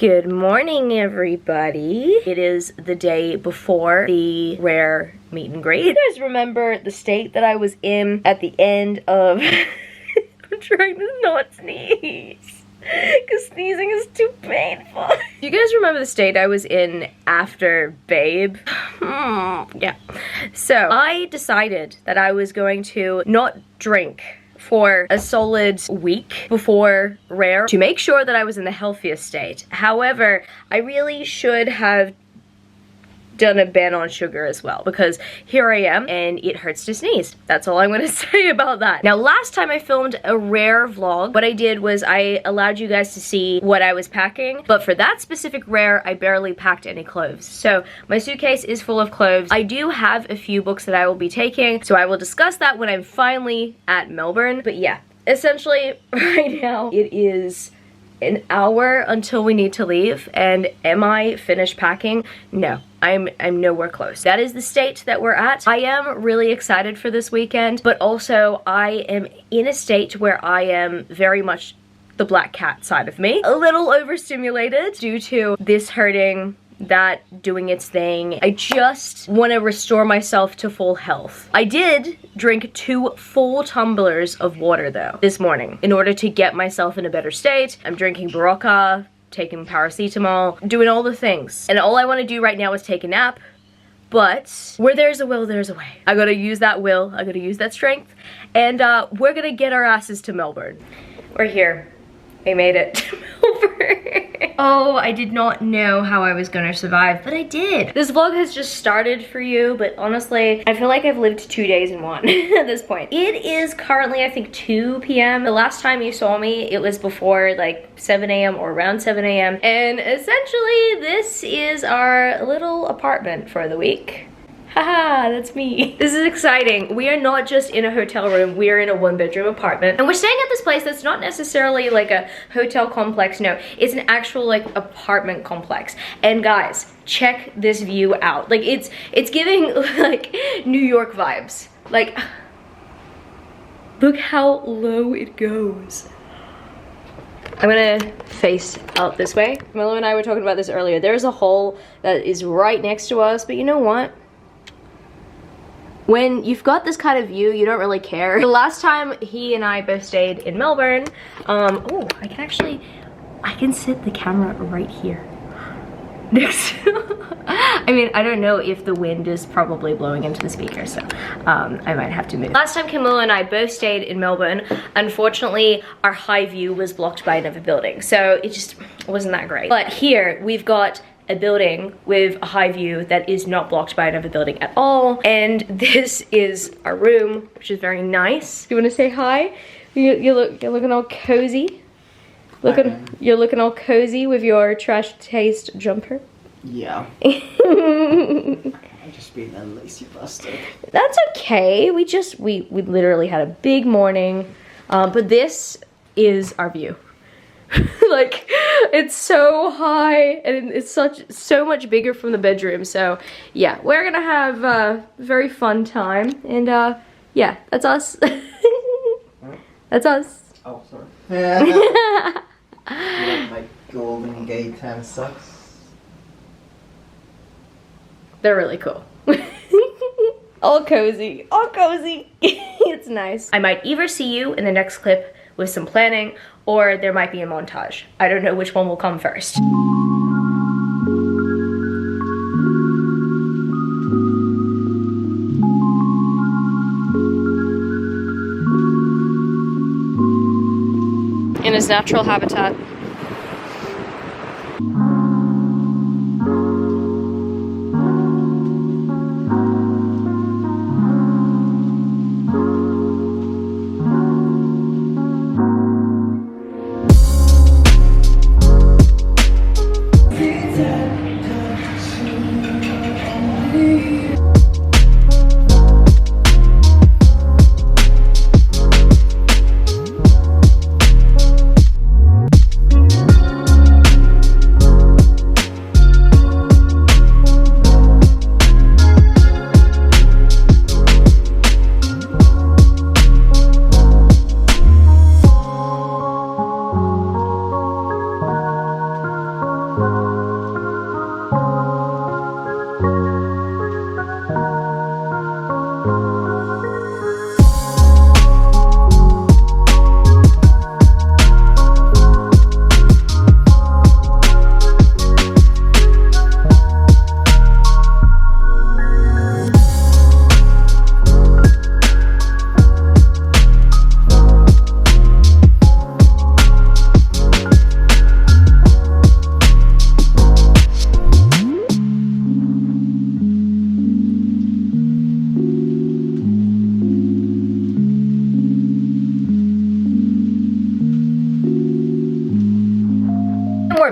Good morning, everybody. It is the day before the rare meet and greet. You guys remember the state that I was in at the end of... I'm trying to not sneeze because sneezing is too painful. You guys remember the state I was in after Babe? Yeah. So I decided that I was going to not drink for a solid week before Rare to make sure that I was in the healthiest state. However, I really should have done a ban on sugar as well, because here I am and it hurts to sneeze. That's all I'm gonna say about that. Now, last time I filmed a Rare vlog, what I did was I allowed you guys to see what I was packing, but for that specific Rare, I barely packed any clothes. So my suitcase is full of clothes. I do have a few books that I will be taking, so I will discuss that when I'm finally at Melbourne. But yeah, essentially right now it is an hour until we need to leave, and am I finished packing? No, I'm nowhere close. That is the state that we're at. I am really excited for this weekend, but also I am in a state where I am very much the black cat side of me. A little overstimulated due to this hurting, that doing its thing. I just want to restore myself to full health. I did drink 2 full tumblers of water though this morning in order to get myself in a better state. I'm drinking Barocca, taking paracetamol, doing all the things. And all I want to do right now is take a nap. But where there's a will, there's a way. I gotta use that will, I gotta use that strength, and we're gonna get our asses to Melbourne. We're here. I made it to Melbourne. Oh, I did not know how I was gonna survive, but I did. This vlog has just started for you, but honestly, I feel like I've lived 2 days in one at this point. It is currently, I think, 2 p.m. The last time you saw me, it was before like 7 a.m. or around 7 a.m. And essentially, this is our little apartment for the week. Haha, that's me. This is exciting. We are not just in a hotel room, we are in a 1-bedroom apartment. And we're staying at this place that's not necessarily like a hotel complex, no. It's an actual like apartment complex. And guys, check this view out. Like it's giving like New York vibes. Like, look how low it goes. I'm gonna face out this way. Camilo and I were talking about this earlier. There's a hole that is right next to us, but you know what? When you've got this kind of view, you don't really care. The last time he and I both stayed in Melbourne, oh, I can sit the camera right here. Next. I mean, I don't know if the wind is probably blowing into the speaker, so I might have to move. Last time Camilo and I both stayed in Melbourne, unfortunately, our high view was blocked by another building, so it just wasn't that great. But here, we've got a building with a high view that is not blocked by another building at all, and this is our room, which is very nice. You want to say hi? You're looking all cozy. You're looking all cozy with your trash taste jumper. Yeah. I'm just being a lazy bastard. That's okay. We literally had a big morning, but this is our view. Like, it's so high and it's so much bigger from the bedroom. So yeah, we're gonna have a very fun time, and yeah, that's us. That's us. Oh, sorry. Yeah. My Golden Gate 10 socks. They're really cool. All cozy, all cozy. It's nice. I might either see you in the next clip with some planning, or there might be a montage. I don't know which one will come first. In his natural habitat. We're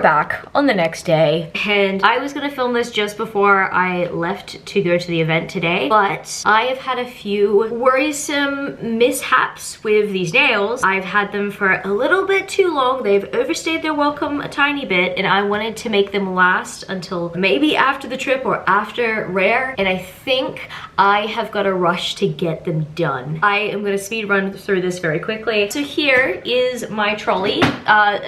back on the next day, and I was gonna film this just before I left to go to the event today, but I have had a few worrisome mishaps with these nails. I've had them for a little bit too long. They've overstayed their welcome a tiny bit, and I wanted to make them last until maybe after the trip or after Rare, and I think I have got a rush to get them done. I am gonna speed run through this very quickly. So here is my trolley,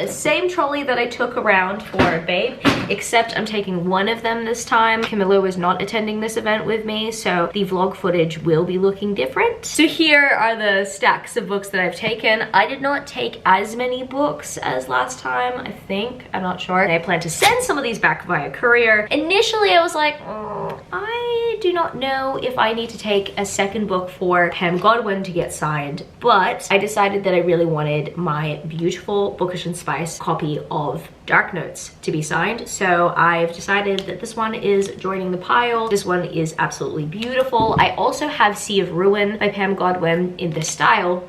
same trolley that I took around for Babe, except I'm taking one of them this time. Camilo is not attending this event with me, so the vlog footage will be looking different. So here are the stacks of books that I've taken. I did not take as many books as last time, I think. I'm not sure. And I plan to send some of these back via courier. Initially, I was like, I do not know if I need to take a second book for Pam Godwin to get signed, but I decided that I really wanted my beautiful Bookish and Spice copy of Dark Notes to be signed, so I've decided that this one is joining the pile. This one is absolutely beautiful. I also have Sea of Ruin by Pam Godwin in this style.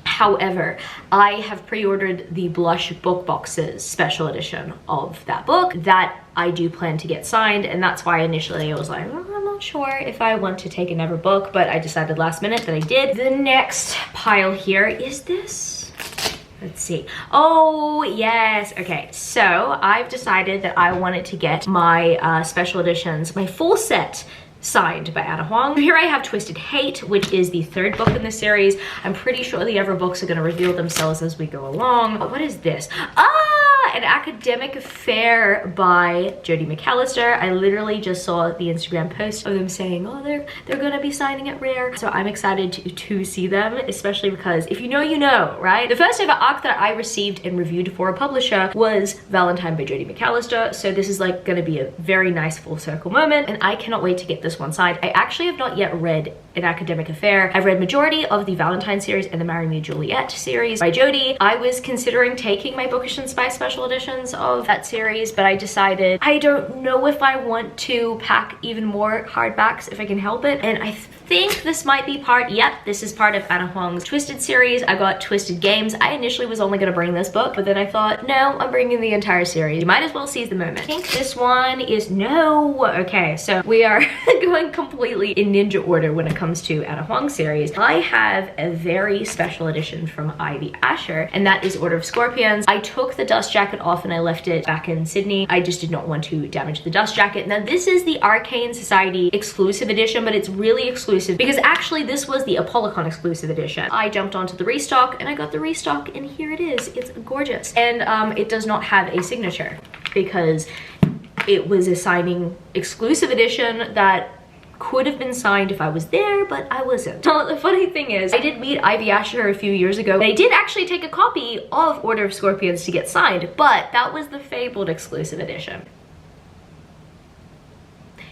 However, I have pre-ordered the Blush Book Boxes special edition of that book that I do plan to get signed, and that's why initially I was like, I'm not sure if I want to take another book, but I decided last minute that I did. The next pile here is this. Let's see. Oh, yes. Okay, so I've decided that I wanted to get my special editions, my full set, signed by Huang. Here I have Twisted Hate, which is the third book in the series. I'm pretty sure the other books are going to reveal themselves as we go along. What is this? An Academic Affair by Jodi McAllister. I literally just saw the Instagram post of them saying, oh, they're gonna be signing at Rare. So I'm excited to see them, especially because if you know, you know, right? The first ever ARC that I received and reviewed for a publisher was Valentine by Jodi McAllister. So this is like gonna be a very nice full circle moment, and I cannot wait to get this one signed. I actually have not yet read An Academic Affair. I've read majority of the Valentine series and the Marry Me Juliet series by Jodi. I was considering taking my Bookish and Spice special editions of that series, but I decided I don't know if I want to pack even more hardbacks if I can help it, and I think this might be part, yep, this is part of Anna Huang's Twisted series. I got Twisted Games. I initially was only gonna bring this book, but then I thought, no, I'm bringing the entire series. You might as well seize the moment. I think this one is, no, okay, so we are going completely in ninja order when it comes to Anna Huang series. I have a very special edition from Ivy Asher, and that is Order of Scorpions. I took the dust jacket off and I left it back in Sydney. I just did not want to damage the dust jacket. Now this is the Arcane Society exclusive edition, but it's really exclusive because actually this was the Apolicon exclusive edition. I jumped onto the restock and I got the restock, and here it is. It's gorgeous. And it does not have a signature because it was a signing exclusive edition that could have been signed if I was there, but I wasn't. Well, the funny thing is, I did meet Ivy Asher a few years ago. I did actually take a copy of Order of Scorpions to get signed, but that was the fabled exclusive edition.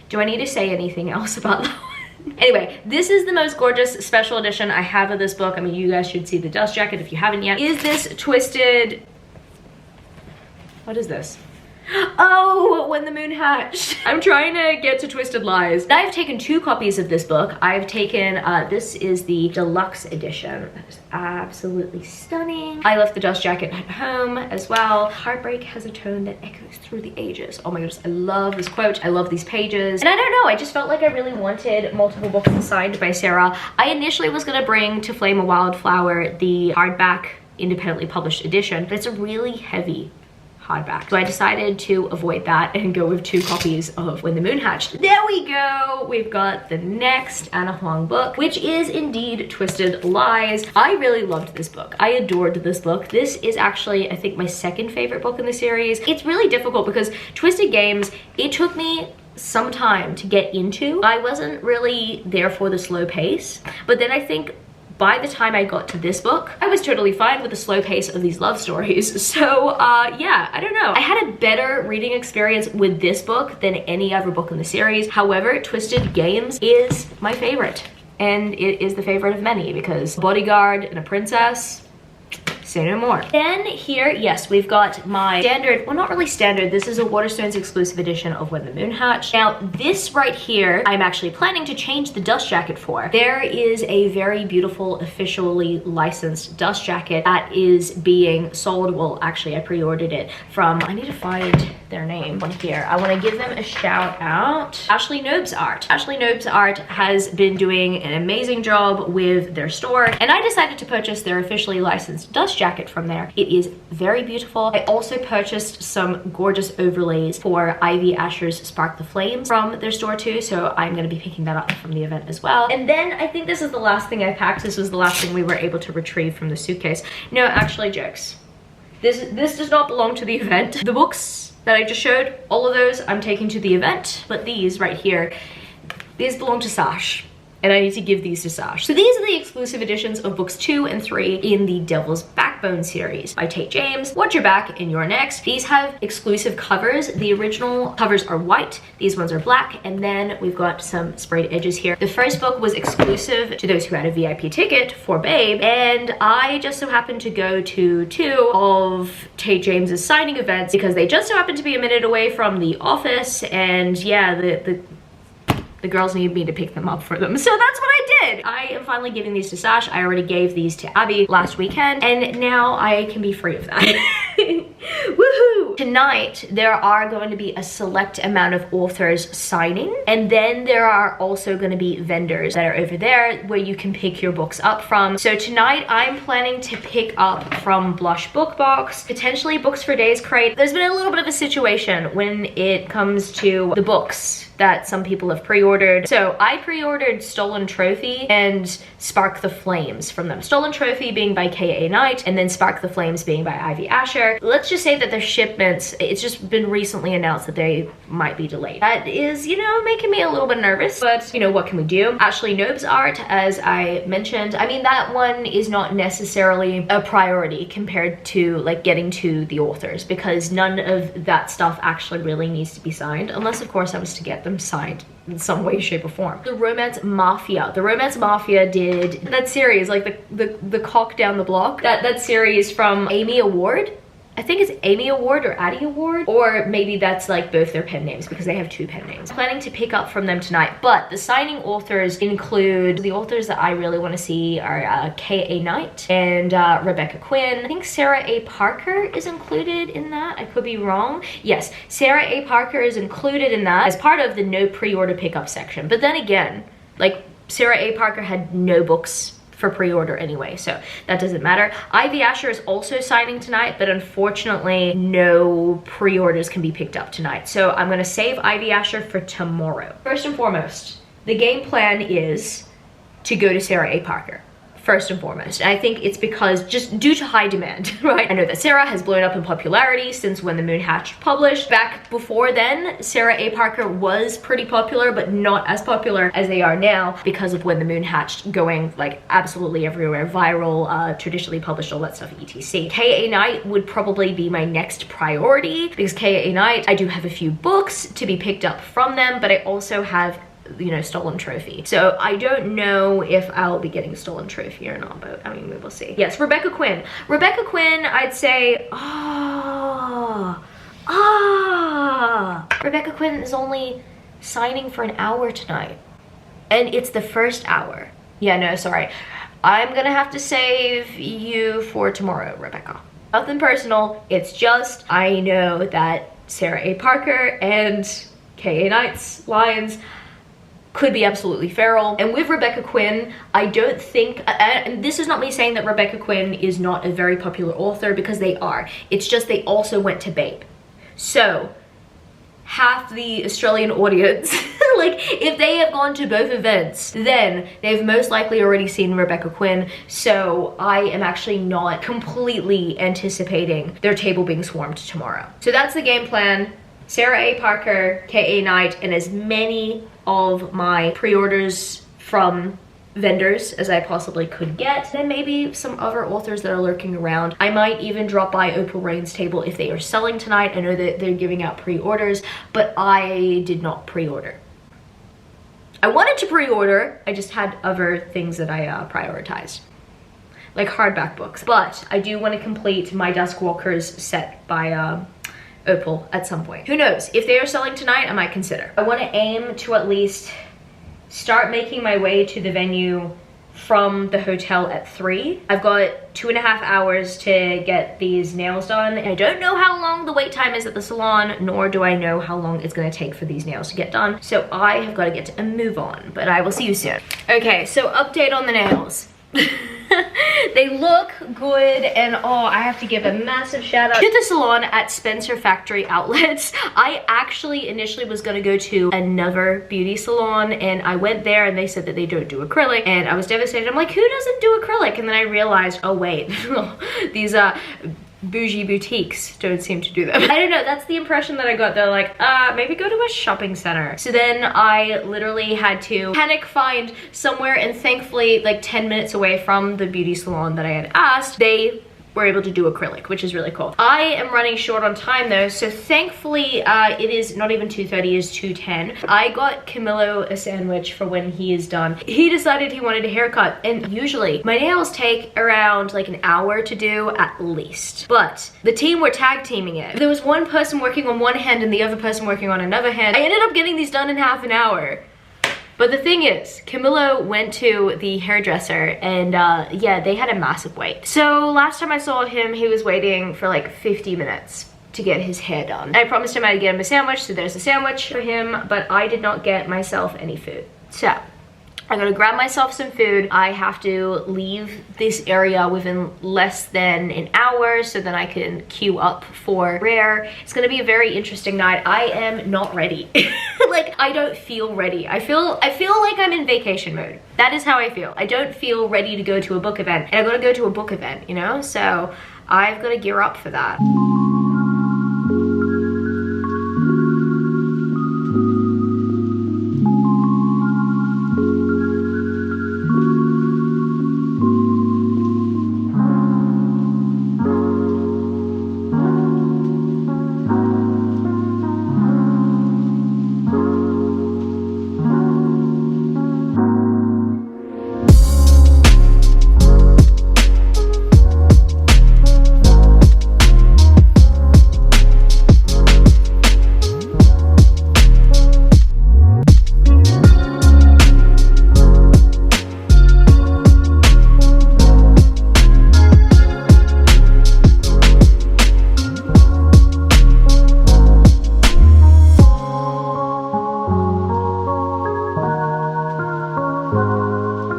Do I need to say anything else about that one? Anyway, this is the most gorgeous special edition I have of this book. I mean, you guys should see the dust jacket if you haven't yet. Is this Twisted... What is this? Oh, When the Moon Hatched. I'm trying to get to Twisted Lies. I've taken 2 copies of this book. I've taken, this is the deluxe edition. That is absolutely stunning. I left the dust jacket at home as well. Heartbreak has a tone that echoes through the ages. Oh my goodness, I love this quote. I love these pages. And I don't know, I just felt like I really wanted multiple books signed by Sarah. I initially was gonna bring To Flame a Wildflower, the hardback independently published edition, but it's a really heavy hardback. So I decided to avoid that and go with 2 copies of When the Moon Hatched. There we go. We've got the next Anna Huang book, which is indeed Twisted Lies. I really loved this book. I adored this book. This is actually, I think, my 2nd favorite book in the series. It's really difficult because Twisted Games, it took me some time to get into. I wasn't really there for the slow pace, but then I think by the time I got to this book, I was totally fine with the slow pace of these love stories. So yeah, I don't know. I had a better reading experience with this book than any other book in the series. However, Twisted Games is my favorite. And it is the favorite of many because bodyguard and a princess, say no more. Then here, yes, we've got my standard, well, not really standard, this is a Waterstones exclusive edition of When the Moon Hatched. Now, this right here, I'm actually planning to change the dust jacket for. There is a very beautiful, officially licensed dust jacket that is being sold. Well, actually, I pre-ordered it from, I need to find their name on here. I want to give them a shout out. Ashley Nobe's Art. Ashley Nobe's Art has been doing an amazing job with their store, and I decided to purchase their officially licensed dust jacket from there. It is very beautiful. I also purchased some gorgeous overlays for Ivy Asher's Spark the Flames from their store too, so I'm going to be picking that up from the event as well. And then I think this is the last thing I packed. This was the last thing we were able to retrieve from the suitcase. No, actually, jokes. This does not belong to the event. The books that I just showed, all of those I'm taking to the event, but these right here, these belong to Sash. And I need to give these to Sash. So these are the exclusive editions of books 2 and 3 in the Devil's Backbone series by Tate James. Watch Your Back and You're Next. These have exclusive covers. The original covers are white. These ones are black. And then we've got some sprayed edges here. The first book was exclusive to those who had a VIP ticket for Babe. And I just so happened to go to 2 of Tate James's signing events because they just so happened to be a minute away from the office. And yeah, the girls needed me to pick them up for them. So that's what I did. I am finally giving these to Sash. I already gave these to Abby last weekend, and now I can be free of that. Woohoo! Tonight, there are going to be a select amount of authors signing, and then there are also going to be vendors that are over there where you can pick your books up from. So tonight, I'm planning to pick up from Blush Book Box, potentially Books for Days Crate. There's been a little bit of a situation when it comes to the books that some people have pre-ordered. So I pre-ordered Stolen Trophy and Spark the Flames from them. Stolen Trophy being by K.A. Knight, and then Spark the Flames being by Ivy Asher. Let's just say that their shipments, it's just been recently announced that they might be delayed. That is, you know, making me a little bit nervous, but you know, what can we do? Ashley Nobe's Art, as I mentioned, I mean, that one is not necessarily a priority compared to like getting to the authors, because none of that stuff actually really needs to be signed, unless of course I was to get them signed in some way, shape, or form. The Romance Mafia. The Romance Mafia did that series, like the Cock Down the Block. That series from Amy Award. I think it's Amy Award or Addie Award, or maybe that's like both their pen names because they have 2 pen names. I'm planning to pick up from them tonight, but the signing authors include, the authors that I really want to see are K.A. Knight and Rebecca Quinn. I think Sarah A. Parker is included in that. I could be wrong. Yes, Sarah A. Parker is included in that as part of the no pre-order pickup section. But then again, like Sarah A. Parker had no books for pre-order anyway, so that doesn't matter. Ivy Asher is also signing tonight, but unfortunately no pre-orders can be picked up tonight, so I'm gonna save Ivy Asher for tomorrow. First and foremost, the game plan is to go to Sarah A. Parker. First and foremost. And I think it's because just due to high demand, right? I know that Sarah has blown up in popularity since When the Moon Hatched published. Back before then, Sarah A. Parker was pretty popular, but not as popular as they are now because of When the Moon Hatched going like absolutely everywhere, viral, traditionally published, all that stuff, etc. K.A. Knight would probably be my next priority because K.A. Knight, I do have a few books to be picked up from them, but I also have, you know, Stolen Trophy. So I don't know if I'll be getting Stolen Trophy or not, but I mean, we will see. Yes, Rebecca Quinn. Rebecca Quinn, I'd say, Rebecca Quinn is only signing for an hour tonight. And it's the first hour. Yeah, no, sorry. I'm gonna have to save you for tomorrow, Rebecca. Nothing personal, it's just, I know that Sarah A. Parker and K.A. Knight's lines, could be absolutely feral. And with Rebecca Quinn, I don't think, and this is not me saying that Rebecca Quinn is not a very popular author, because they are. It's just they also went to Babe. So half the Australian audience, like if they have gone to both events, then they've most likely already seen Rebecca Quinn. So I am actually not completely anticipating their table being swarmed tomorrow. So that's the game plan. Sarah A. Parker, K.A. Knight, and as many of my pre-orders from vendors as I possibly could get. Then maybe some other authors that are lurking around. I might even drop by Opal Reyne's table if they are selling tonight. I know that they're giving out pre-orders, but I did not pre-order. I wanted to pre-order, I just had other things that I prioritized, like hardback books. But I do want to complete my Duskwalkers set by Opal at some point. Who knows? If they are selling tonight, I might consider. I want to aim to at least start making my way to the venue from the hotel at 3. I've got 2.5 hours to get these nails done. And I don't know how long the wait time is at the salon, nor do I know how long it's gonna take for these nails to get done. So I have got to get a move on, but I will see you soon. Okay, so update on the nails. They look good, and oh, I have to give a massive shout out to the salon at Spencer Factory Outlets. I actually initially was gonna go to another beauty salon, and I went there and they said that they don't do acrylic, and I was devastated. I'm like, who doesn't do acrylic? And then I realized, oh wait, these bougie boutiques don't seem to do them. I don't know, that's the impression that I got. They're like, maybe go to a shopping center. So then I literally had to panic find somewhere, and thankfully like 10 minutes away from the beauty salon that I had asked, they were able to do acrylic, which is really cool. I am running short on time though, so thankfully it is not even 2:30, it is 2:10. I got Camilo a sandwich for when he is done. He decided he wanted a haircut, and usually my nails take around like an hour to do at least. But the team were tag teaming it. There was one person working on one hand and the other person working on another hand. I ended up getting these done in half an hour. But the thing is, Camilo went to the hairdresser, and yeah, they had a massive wait. So last time I saw him, he was waiting for like 50 minutes to get his hair done. I promised him I'd get him a sandwich, so there's a sandwich for him, but I did not get myself any food. So I'm gonna grab myself some food. I have to leave this area within less than an hour so then I can queue up for Rare. It's gonna be a very interesting night. I am not ready. Like, I don't feel ready. I feel like I'm in vacation mode. That is how I feel. I don't feel ready to go to a book event, and I'm gonna go to a book event, you know? So I've got to gear up for that.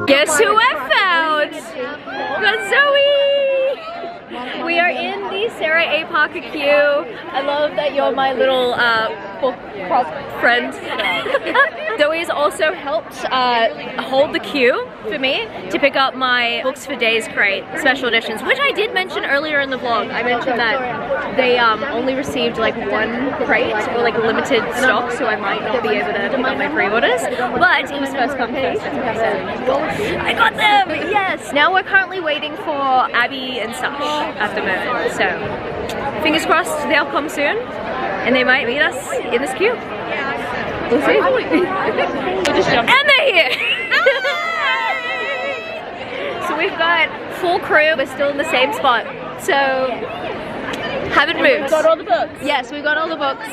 Guess who I found? Got Zoe! We are in the Sarah A. Parker queue. I love that you're my little book prop friend. Zoe has also helped hold the queue for me to pick up my Books for Days crate special editions, which I did mention earlier in the vlog. I mentioned that they only received like one crate or like limited stock, so I might not be able to pick up my pre-orders, but it was first come first served, so I got them! Yes! Now we're currently waiting for Abby and Sash at the moment, so fingers crossed they'll come soon and they might meet us in this queue. We'll see. And they're here! So we've got full crew, we're still in the same spot, so haven't moved. We've got all the books? Yes, we've got all the books.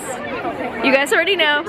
You guys already know.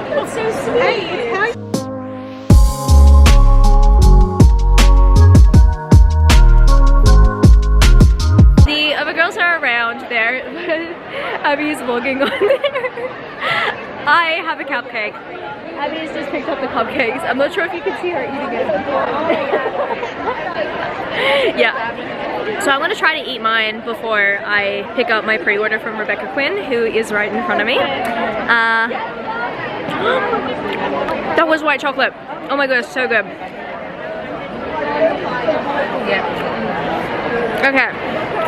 That's so sweet. The other girls are around there. Abby's vlogging on there. I have a cupcake. Abby's just picked up the cupcakes. I'm not sure if you can see her eating it. Yeah. So I'm gonna try to eat mine before I pick up my pre-order from Rebecca Quinn, who is right in front of me. That was white chocolate. Oh my goodness, so good. Yeah. Okay.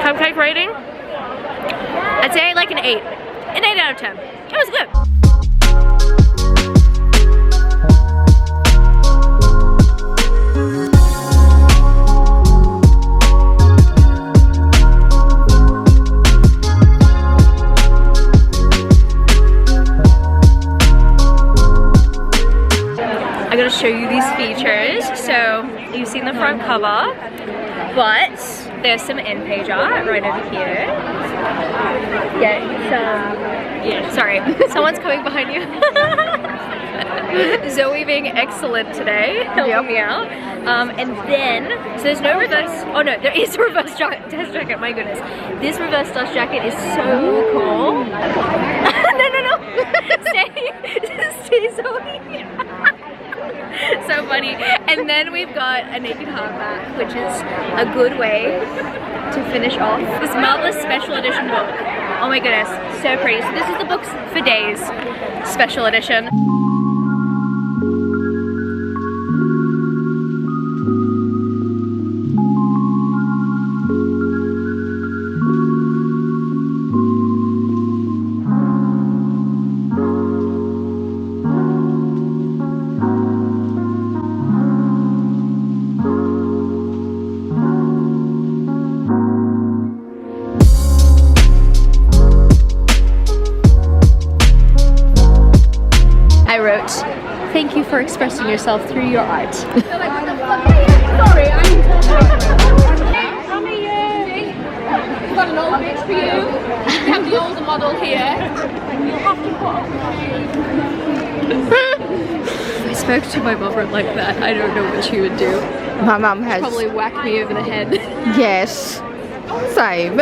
Cupcake rating? I'd say like an 8. An 8 out of 10. It was good. I gotta show you these features. So you've seen the front cover, but there's some end page art right over here. Yeah, sorry, someone's coming behind you. Zoe being excellent today, helping me out. And then, so there's no reverse, oh no, there is a reverse dust jacket, my goodness. This reverse dust jacket is so cool. No. Stay Zoe. So funny. And then we've got a naked hardback, which is a good way to finish off this marvelous special edition book. Oh my goodness, so pretty. So this is the Books for Days special edition. Thank you for expressing yourself through your art. Sorry, I'm from you. We've got an old bitch for you. We have the older model here. You have to If I spoke to my mother like that, I don't know what she would do. My mum has probably whack me over the head. Yes. Same.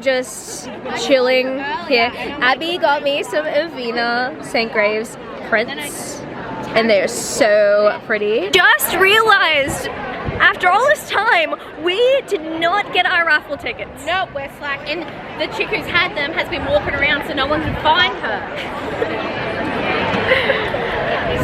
Just chilling here. Abby got me some Avena St. Graves prints and they're so pretty. Just realized after all this time we did not get our raffle tickets. Nope, we're slack, and the chick who's had them has been walking around so no one can find her.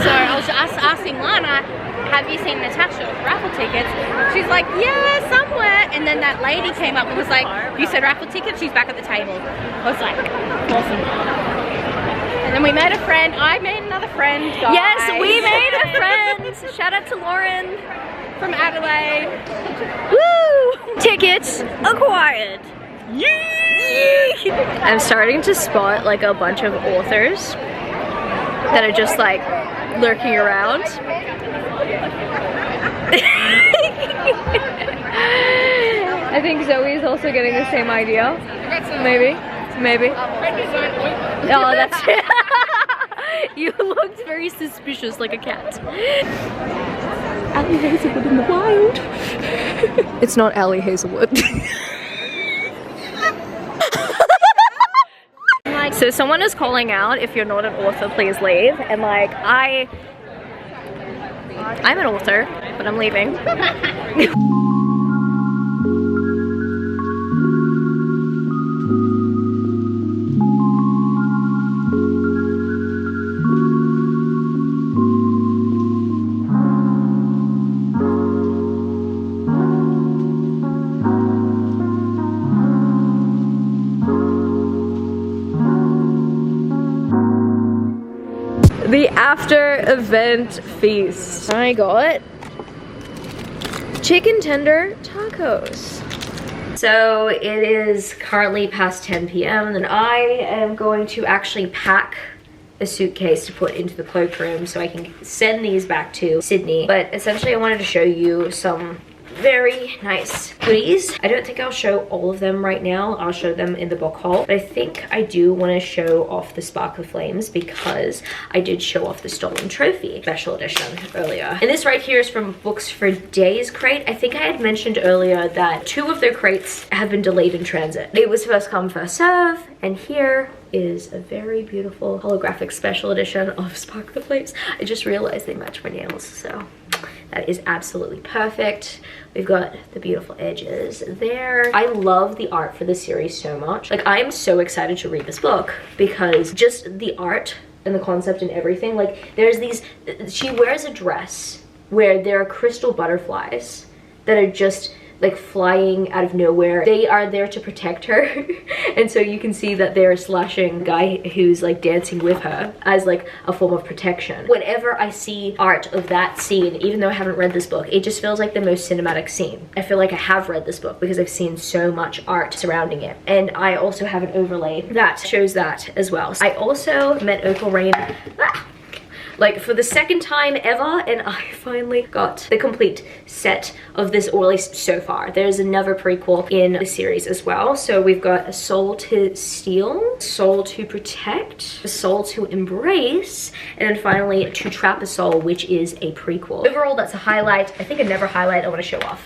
So I was just asking Lana, have you seen Natasha with raffle tickets? She's like, yeah, somewhere. And then that lady came up and was like, you said raffle tickets? She's back at the table. I was like, awesome. And then we made a friend. I made another friend, guys. Yes, we made a friend. Shout out to Lauren from Adelaide. Woo! Tickets acquired. Yay! I'm starting to spot like a bunch of authors that are just like lurking around. I think Zoe's also getting the same idea. Maybe. Oh, that's it. You looked very suspicious like a cat. Allie Hazelwood in the wild. It's not Allie Hazelwood. So someone is calling out, if you're not an author, please leave. And like, I'm an author, but I'm leaving. after event feast. I got chicken tender tacos. So it is currently past 10 p.m. and I am going to actually pack a suitcase to put into the cloakroom so I can send these back to Sydney. But essentially I wanted to show you some very nice goodies. I don't think I'll show all of them right now. I'll show them in the book haul. But I think I do want to show off the Sparkle Flames because I did show off the Stolen Trophy special edition earlier. And this right here is from Books for Days crate. I think I had mentioned earlier that 2 of their crates have been delayed in transit. It was first come, first serve. And here is a very beautiful holographic special edition of Sparkle Flames. I just realized they match my nails, so that is absolutely perfect. We've got the beautiful edges there. I love the art for this series so much. Like, I am so excited to read this book because just the art and the concept and everything. Like, there's these, she wears a dress where there are crystal butterflies that are just like flying out of nowhere. They are there to protect her. And so you can see that they're slashing the guy who's like dancing with her as like a form of protection. Whenever I see art of that scene, even though I haven't read this book, it just feels like the most cinematic scene. I feel like I have read this book because I've seen so much art surrounding it. And I also have an overlay that shows that as well. I also met Opal Reyne like for the 2nd time ever, and I finally got the complete set of this, or at least so far. There's another prequel in the series as well. So we've got A Soul to Steal, Soul to Protect, A Soul to Embrace, and then finally To Trap a Soul, which is a prequel. Overall, that's a highlight. I think another highlight I want to show off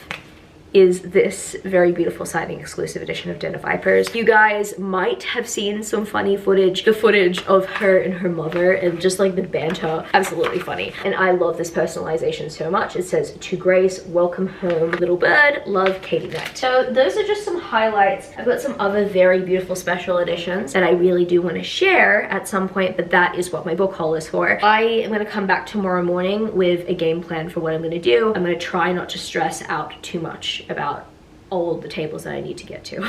is this very beautiful signing exclusive edition of Den of Vipers. You guys might have seen some funny footage, the footage of her and her mother and just like the banter, absolutely funny. And I love this personalization so much. It says, "To Grace, welcome home, little bird, love, Katie Knight." So those are just some highlights. I've got some other very beautiful special editions that I really do want to share at some point, but that is what my book haul is for. I am going to come back tomorrow morning with a game plan for what I'm going to do. I'm going to try not to stress out too much about all of the tables that I need to get to.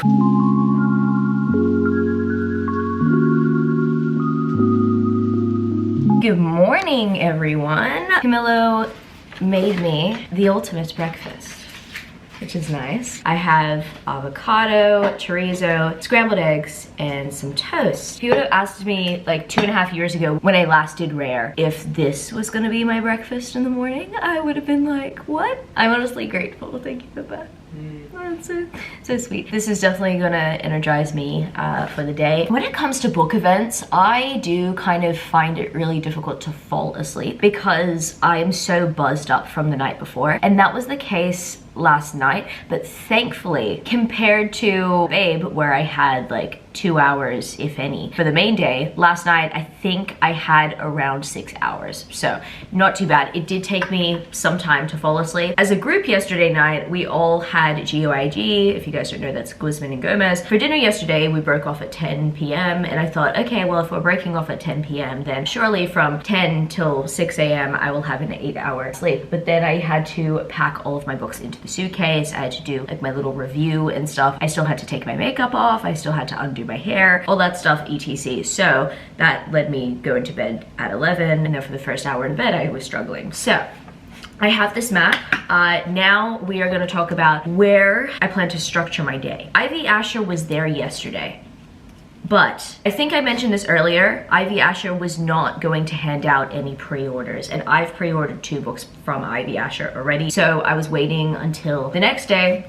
Good morning, everyone. Camilo made me the ultimate breakfast, which is nice. I have avocado, chorizo, scrambled eggs, and some toast. If you would have asked me like 2.5 years ago when I last did Rare if this was gonna be my breakfast in the morning, I would have been like, what? I'm honestly grateful. Thank you for that. Oh, it's so sweet. This is definitely gonna energize me for the day. When it comes to book events, I do kind of find it really difficult to fall asleep because I am so buzzed up from the night before. And that was the case last night, but thankfully, compared to Babe, where I had like 2 hours, if any, for the main day, last night I think I had around 6 hours. So not too bad. It did take me some time to fall asleep. As a group yesterday night, we all had GOIG. If you guys don't know, that's Guzman and Gomez. For dinner yesterday, we broke off at 10 p.m. and I thought, okay, well, if we're breaking off at 10 p.m, then surely from 10 till 6 a.m, I will have an 8-hour sleep. But then I had to pack all of my books into the suitcase. I had to do like my little review and stuff. I still had to take my makeup off. I still had to undo my hair, all that stuff, etc. So that led me going to bed at 11, and then for the first hour in bed I was struggling. So I have this map. Now we are going to talk about where I plan to structure my day. Ivy Asher was there yesterday, but I think I mentioned this earlier. Ivy Asher was not going to hand out any pre-orders, and I've pre-ordered 2 books from Ivy Asher already. So I was waiting until the next day,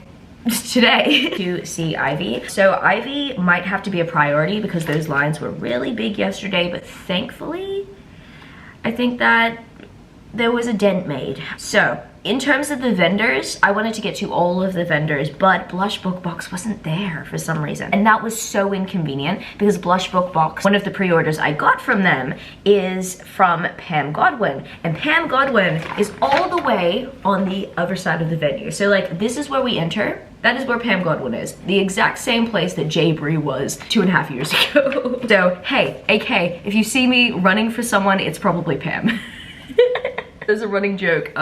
today, to see Ivy. So Ivy might have to be a priority because those lines were really big yesterday, but thankfully, I think that there was a dent made. So in terms of the vendors, I wanted to get to all of the vendors, but Blush Book Box wasn't there for some reason. And that was so inconvenient because Blush Book Box, one of the pre-orders I got from them is from Pam Godwin. And Pam Godwin is all the way on the other side of the venue. So like, this is where we enter. That is where Pam Godwin is. The exact same place that Jay Bree was 2.5 years ago. So hey, AK, if you see me running for someone, it's probably Pam. There's a running joke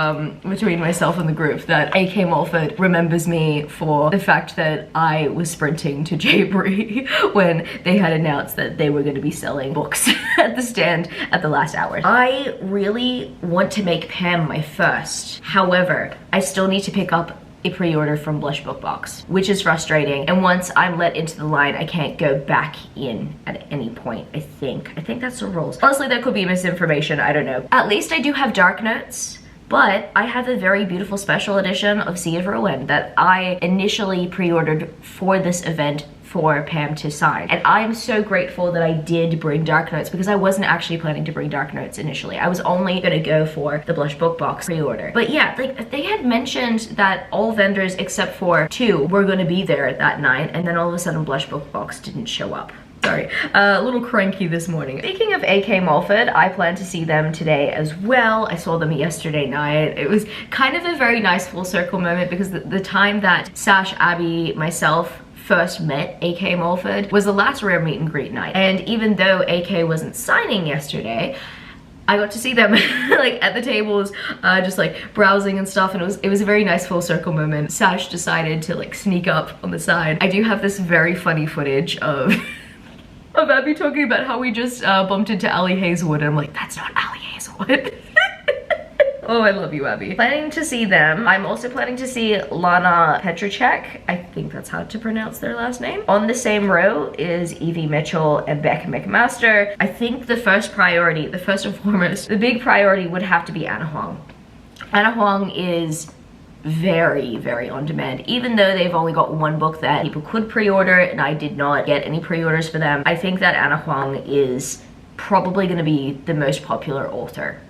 between myself and the group that AK Mulford remembers me for the fact that I was sprinting to Jaybury when they had announced that they were going to be selling books at the stand at the last hour. I really want to make Pam my first. However, I still need to pick up a pre-order from Blush Book Box, which is frustrating. And once I'm let into the line, I can't go back in at any point, I think. I think that's the rules. Honestly, that could be misinformation, I don't know. At least I do have Dark Notes, but I have a very beautiful special edition of Sea of Ruin that I initially pre-ordered for this event for Pam to sign. And I am so grateful that I did bring Dark Notes because I wasn't actually planning to bring Dark Notes initially. I was only gonna go for the Blush Book Box pre-order. But yeah, like they had mentioned that all vendors except for 2 were gonna be there that night, and then all of a sudden Blush Book Box didn't show up. Sorry, a little cranky this morning. Speaking of AK Mulford, I plan to see them today as well. I saw them yesterday night. It was kind of a very nice full circle moment because the time that Sash, Abby, myself, first met AK Mulford was the last rare meet and greet night. And even though AK wasn't signing yesterday, I got to see them like at the tables, just like browsing and stuff, and it was a very nice full circle moment. Sash decided to like sneak up on the side. I do have this very funny footage of Abby talking about how we just bumped into Ali Hazelwood, and I'm like, that's not Ali Hazelwood. Oh, I love you, Abby. Planning to see them. I'm also planning to see Lana Petracek. I think that's how to pronounce their last name. On the same row is Evie Mitchell and Beck McMaster. I think the first priority, the first and foremost, the big priority would have to be Anna Huang. Anna Huang is very, very on demand. Even though they've only got 1 book that people could pre-order and I did not get any pre-orders for them, I think that Anna Huang is probably going to be the most popular author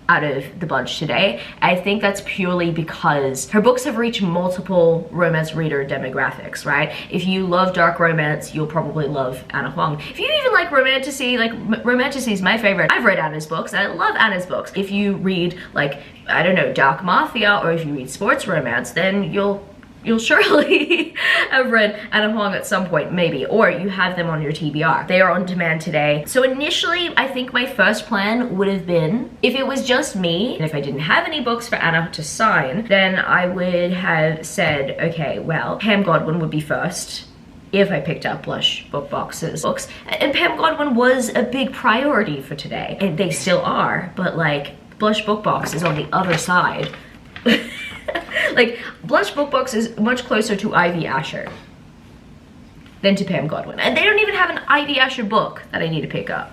out of the bunch today. I think that's purely because her books have reached multiple romance reader demographics, right? If you love dark romance, you'll probably love Anna Huang. If you even like romantasy, like romantasy is my favorite. I've read Anna's books and I love Anna's books. If you read like, I don't know, dark mafia, or if you read sports romance, then you'll surely have read Anna Huang at some point, maybe, or you have them on your TBR. They are on demand today. So initially, I think my first plan would have been, if it was just me, and if I didn't have any books for Anna to sign, then I would have said, okay, well, Pam Godwin would be first if I picked up Blush Book Box's books. And Pam Godwin was a big priority for today. And they still are, but like, Blush Book Box is on the other side. Like, Blush Book Box is much closer to Ivy Asher than to Pam Godwin. And they don't even have an Ivy Asher book that I need to pick up.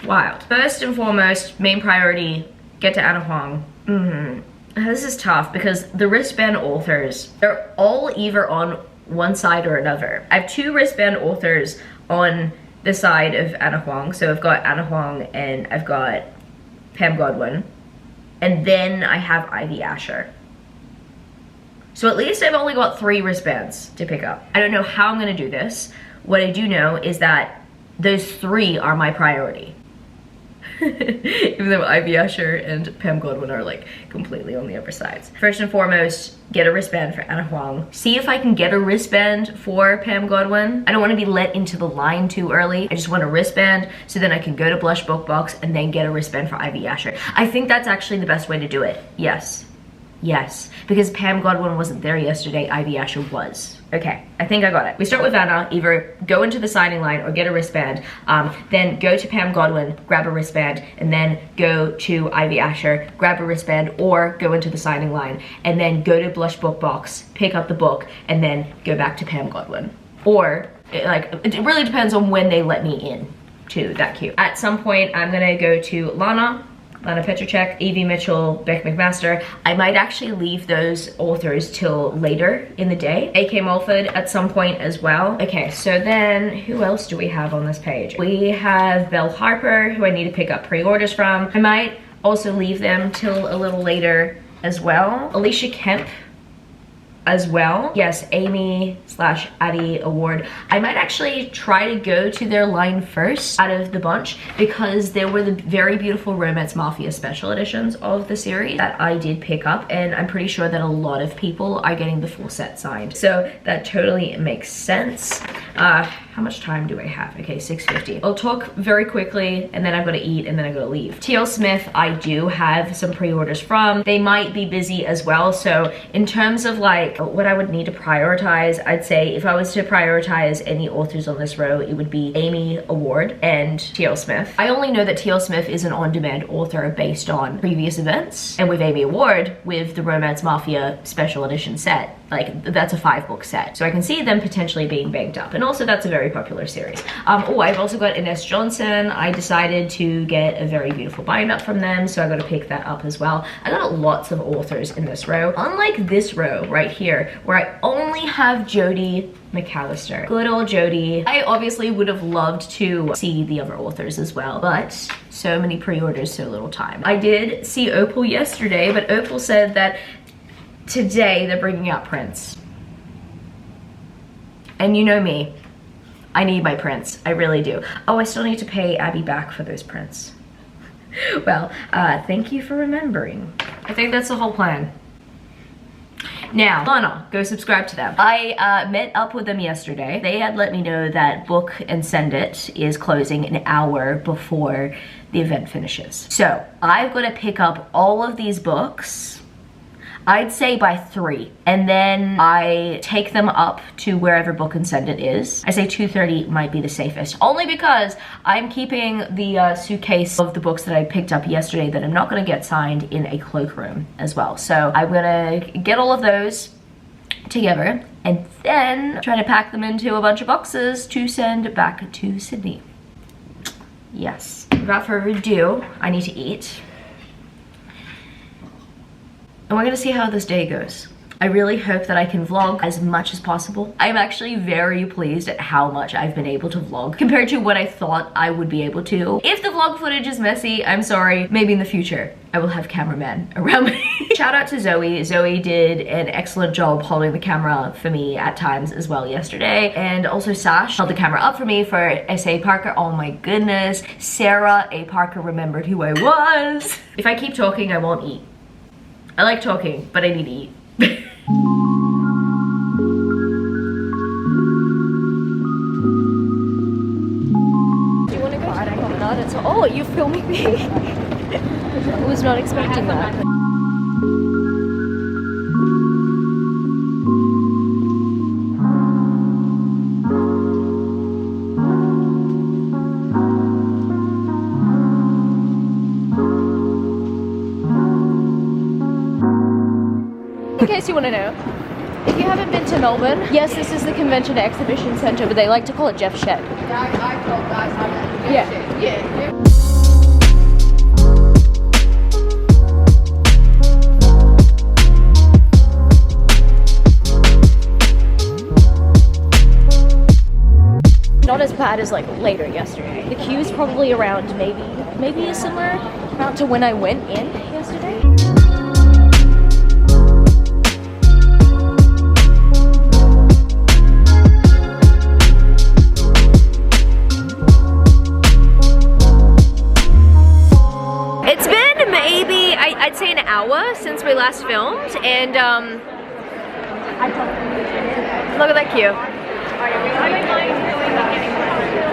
Wild. First and foremost, main priority, get to Anna Huang. This is tough because the wristband authors, they're all either on one side or another. I have 2 wristband authors on the side of Anna Huang. So I've got Anna Huang and I've got Pam Godwin. And then I have Ivy Asher. So at least I've only got 3 wristbands to pick up. I don't know how I'm gonna do this. What I do know is that those 3 are my priority. Even though Ivy Asher and Pam Godwin are like completely on the other sides. First and foremost, get a wristband for Anna Huang. See if I can get a wristband for Pam Godwin. I don't want to be let into the line too early. I just want a wristband so then I can go to Blush Book Box and then get a wristband for Ivy Asher. I think that's actually the best way to do it. Yes. Yes, because Pam Godwin wasn't there yesterday, Ivy Asher was. Okay, I think I got it. We start with Anna, either go into the signing line or get a wristband, then go to Pam Godwin, grab a wristband, and then go to Ivy Asher, grab a wristband, or go into the signing line, and then go to Blush Book Box, pick up the book, and then go back to Pam Godwin. Or, it really depends on when they let me in to that queue. At some point, I'm gonna go to Lana Petracek, Evie Mitchell, Beck McMaster. I might actually leave those authors till later in the day. AK Mulford at some point as well. Okay, so then who else do we have on this page? We have Belle Harper, who I need to pick up pre-orders from. I might also leave them till a little later as well. Alicia Kemp as well. Yes, Amy/Addie Award. I might actually try to go to their line first out of the bunch because there were the very beautiful Romance Mafia special editions of the series that I did pick up, and I'm pretty sure that a lot of people are getting the full set signed. So that totally makes sense. How much time do I have? Okay, 6:50. I'll talk very quickly, and then I've got to eat, and then I've got to leave. T.L. Smith, I do have some pre-orders from. They might be busy as well, so in terms of like what I would need to prioritize, I'd say if I was to prioritize any authors on this row, it would be Amy Award and T.L. Smith. I only know that T.L. Smith is an on-demand author based on previous events, and with Amy Award, with the Romance Mafia special edition set, like that's a 5-book set, so I can see them potentially being banked up, and also that's a very popular series. Oh, I've also got Ines Johnson. I decided to get a very beautiful bind up from them, so I got to pick that up as well. I got lots of authors in this row, unlike this row right here where I only have Jodi McAllister. Good old Jodi. I obviously would have loved to see the other authors as well, but so many pre-orders, so little time. I did see Opal yesterday, but Opal said that today they're bringing out prints. And you know me, I need my prints, I really do. Oh, I still need to pay Abby back for those prints. Well, thank you for remembering. I think that's the whole plan. Now, Lana, go subscribe to them. I met up with them yesterday. They had let me know that Book and Send It is closing an hour before the event finishes. So, I've got to pick up all of these books, I'd say by 3, and then I take them up to wherever Book and Send It is. I say 2:30 might be the safest, only because I'm keeping the suitcase of the books that I picked up yesterday that I'm not gonna get signed in a cloakroom as well. So I'm gonna get all of those together and then try to pack them into a bunch of boxes to send back to Sydney. Yes, without further ado, I need to eat. And we're gonna see how this day goes. I really hope that I can vlog as much as possible. I'm actually very pleased at how much I've been able to vlog compared to what I thought I would be able to. If the vlog footage is messy, I'm sorry. Maybe in the future, I will have cameramen around me. Shout out to Zoe. Zoe did an excellent job holding the camera for me at times as well yesterday. And also Sash held the camera up for me for S.A. Parker. Oh my goodness. Sarah A. Parker remembered who I was. If I keep talking, I won't eat. I like talking, but I need to eat. Do you want to go to the promenade? Oh, you're filming me? I was not expecting that. In case you want to know, if you haven't been to Melbourne, yes, this is the Convention Exhibition Centre, but they like to call it Jeff's Shed. Yeah. Not as bad as like later yesterday. The queue's probably around maybe a similar amount to when I went in yesterday. I'd say an hour since we last filmed, and look at that queue.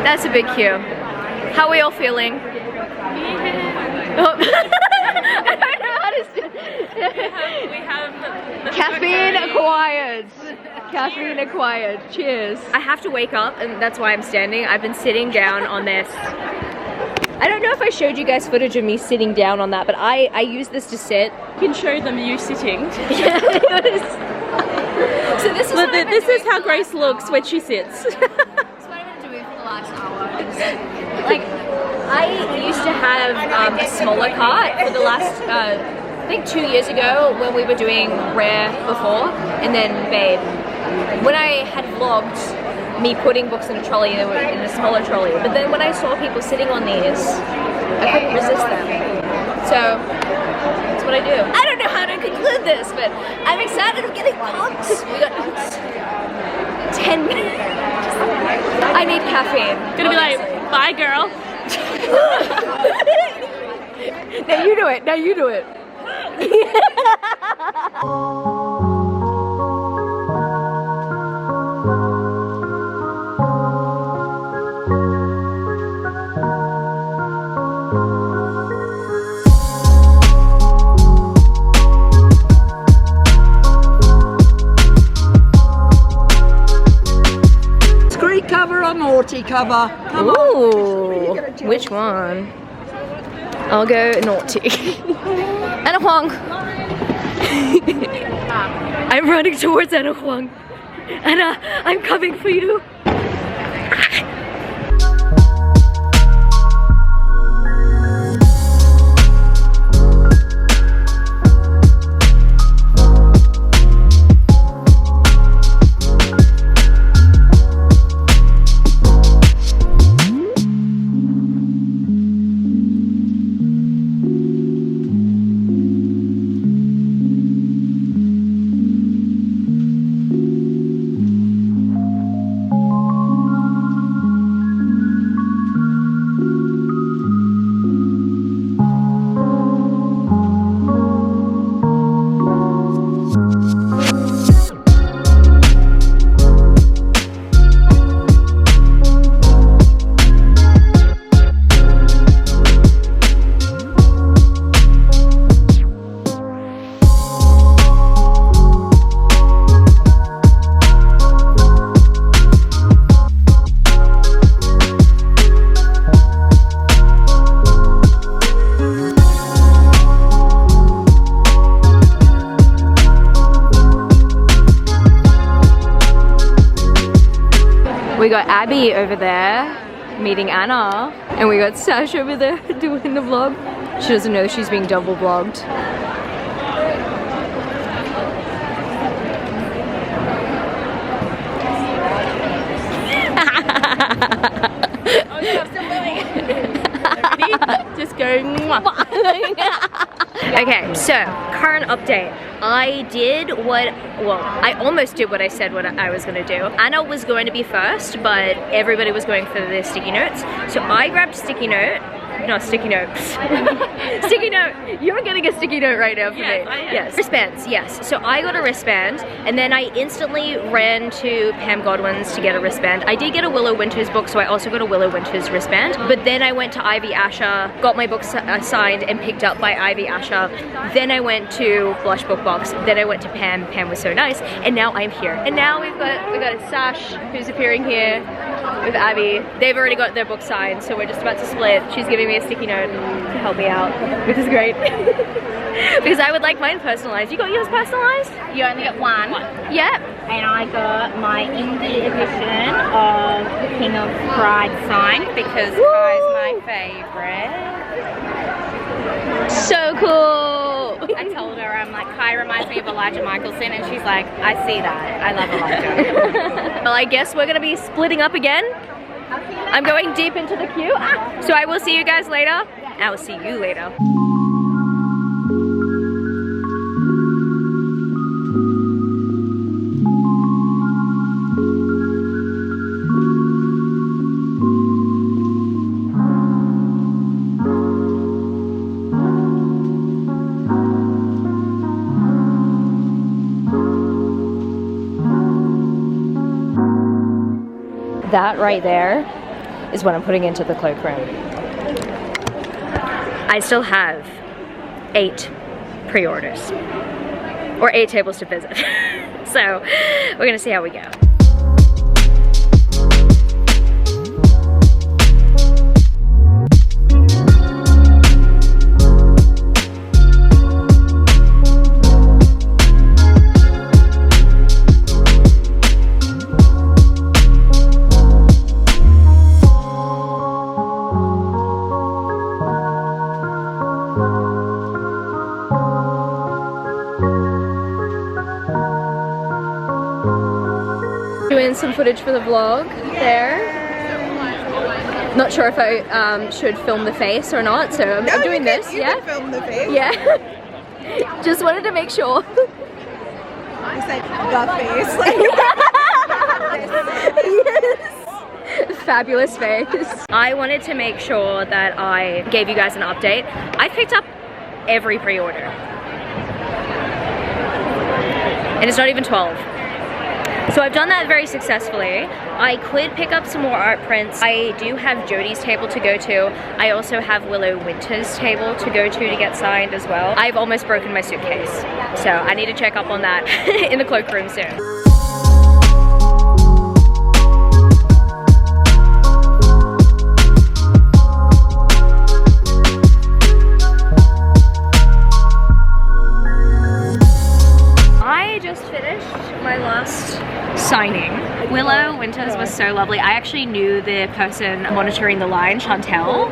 That's a big queue. How are we all feeling? Oh. I don't know how to say. We have caffeine acquired. Caffeine acquired. Cheers. I have to wake up, and that's why I'm standing. I've been sitting down on this. I don't know if I showed you guys footage of me sitting down on that, but I use this to sit. You can show them you sitting. Yeah, so this is this is how Grace looks when she sits. That's what I've been doing for the last hour. Like, I used to have a smaller cart for the last, I think 2 years ago when we were doing Rare before, and then Babe. When I had vlogged me putting books in a trolley, they were in a smaller trolley. But then when I saw people sitting on these, I couldn't resist them. So that's what I do. I don't know how to conclude this, but I'm excited. I'm getting pumped. We got 10 minutes. I need caffeine. Gonna be like, bye girl. Now you do it. Now you do it. cover. Come Ooh, on. which one? I'll go naughty. Anna Huang. I'm running towards Anna Huang. Anna, I'm coming for you. We got Abby over there meeting Anna, and we got Sash over there doing the vlog. She doesn't know she's being double vlogged. Oh no, I'm still moving. Ready? Just go. Okay, so current update. I almost did what I said what I was gonna do. Anna was going to be first, but everybody was going for the sticky notes. So I grabbed sticky note. No, sticky notes. Sticky note. You're getting a sticky note right now for me. I am. Yes. Wristbands, yes. So I got a wristband, and then I instantly ran to Pam Godwin's to get a wristband. I did get a Willow Winters book, so I also got a Willow Winters wristband. But then I went to Ivy Asher, got my book signed and picked up by Ivy Asher. Then I went to Blush Book Box. Then I went to Pam. Pam was so nice, and now I'm here. And now we got a Sash who's appearing here with Abby. They've already got their book signed, so we're just about to split. She's giving me a sticky note to help me out, which is great. Because I would like mine personalized. You got yours personalized? You only get one. Yep. And I got my indie edition of King of Pride signed because Kai's my favourite. So cool. I told her, I'm like, Kai reminds me of Elijah Michelson, and she's like, I see that. I love Elijah. Well, I guess we're gonna be splitting up again. I'm going deep into the queue. So I will see you guys later. I will see you later. That right there is what I'm putting into the cloakroom. I still have 8 pre-orders, or 8 tables to visit. So we're gonna see how we go. Doing some footage for the vlog there. Not sure if I should film the face or not, so I'm doing this. You can film the face. Yeah. Just wanted to make sure. I said the face. Like, Yes. Fabulous face. I wanted to make sure that I gave you guys an update. I picked up every pre-order. And it's not even 12. So I've done that very successfully. I could pick up some more art prints. I do have Jodie's table to go to. I also have Willow Winter's table to go to get signed as well. I've almost broken my suitcase. So I need to check up on that in the cloakroom soon. just finished my last signing. Willow Winters was so lovely. I actually knew the person monitoring the line, Chantel,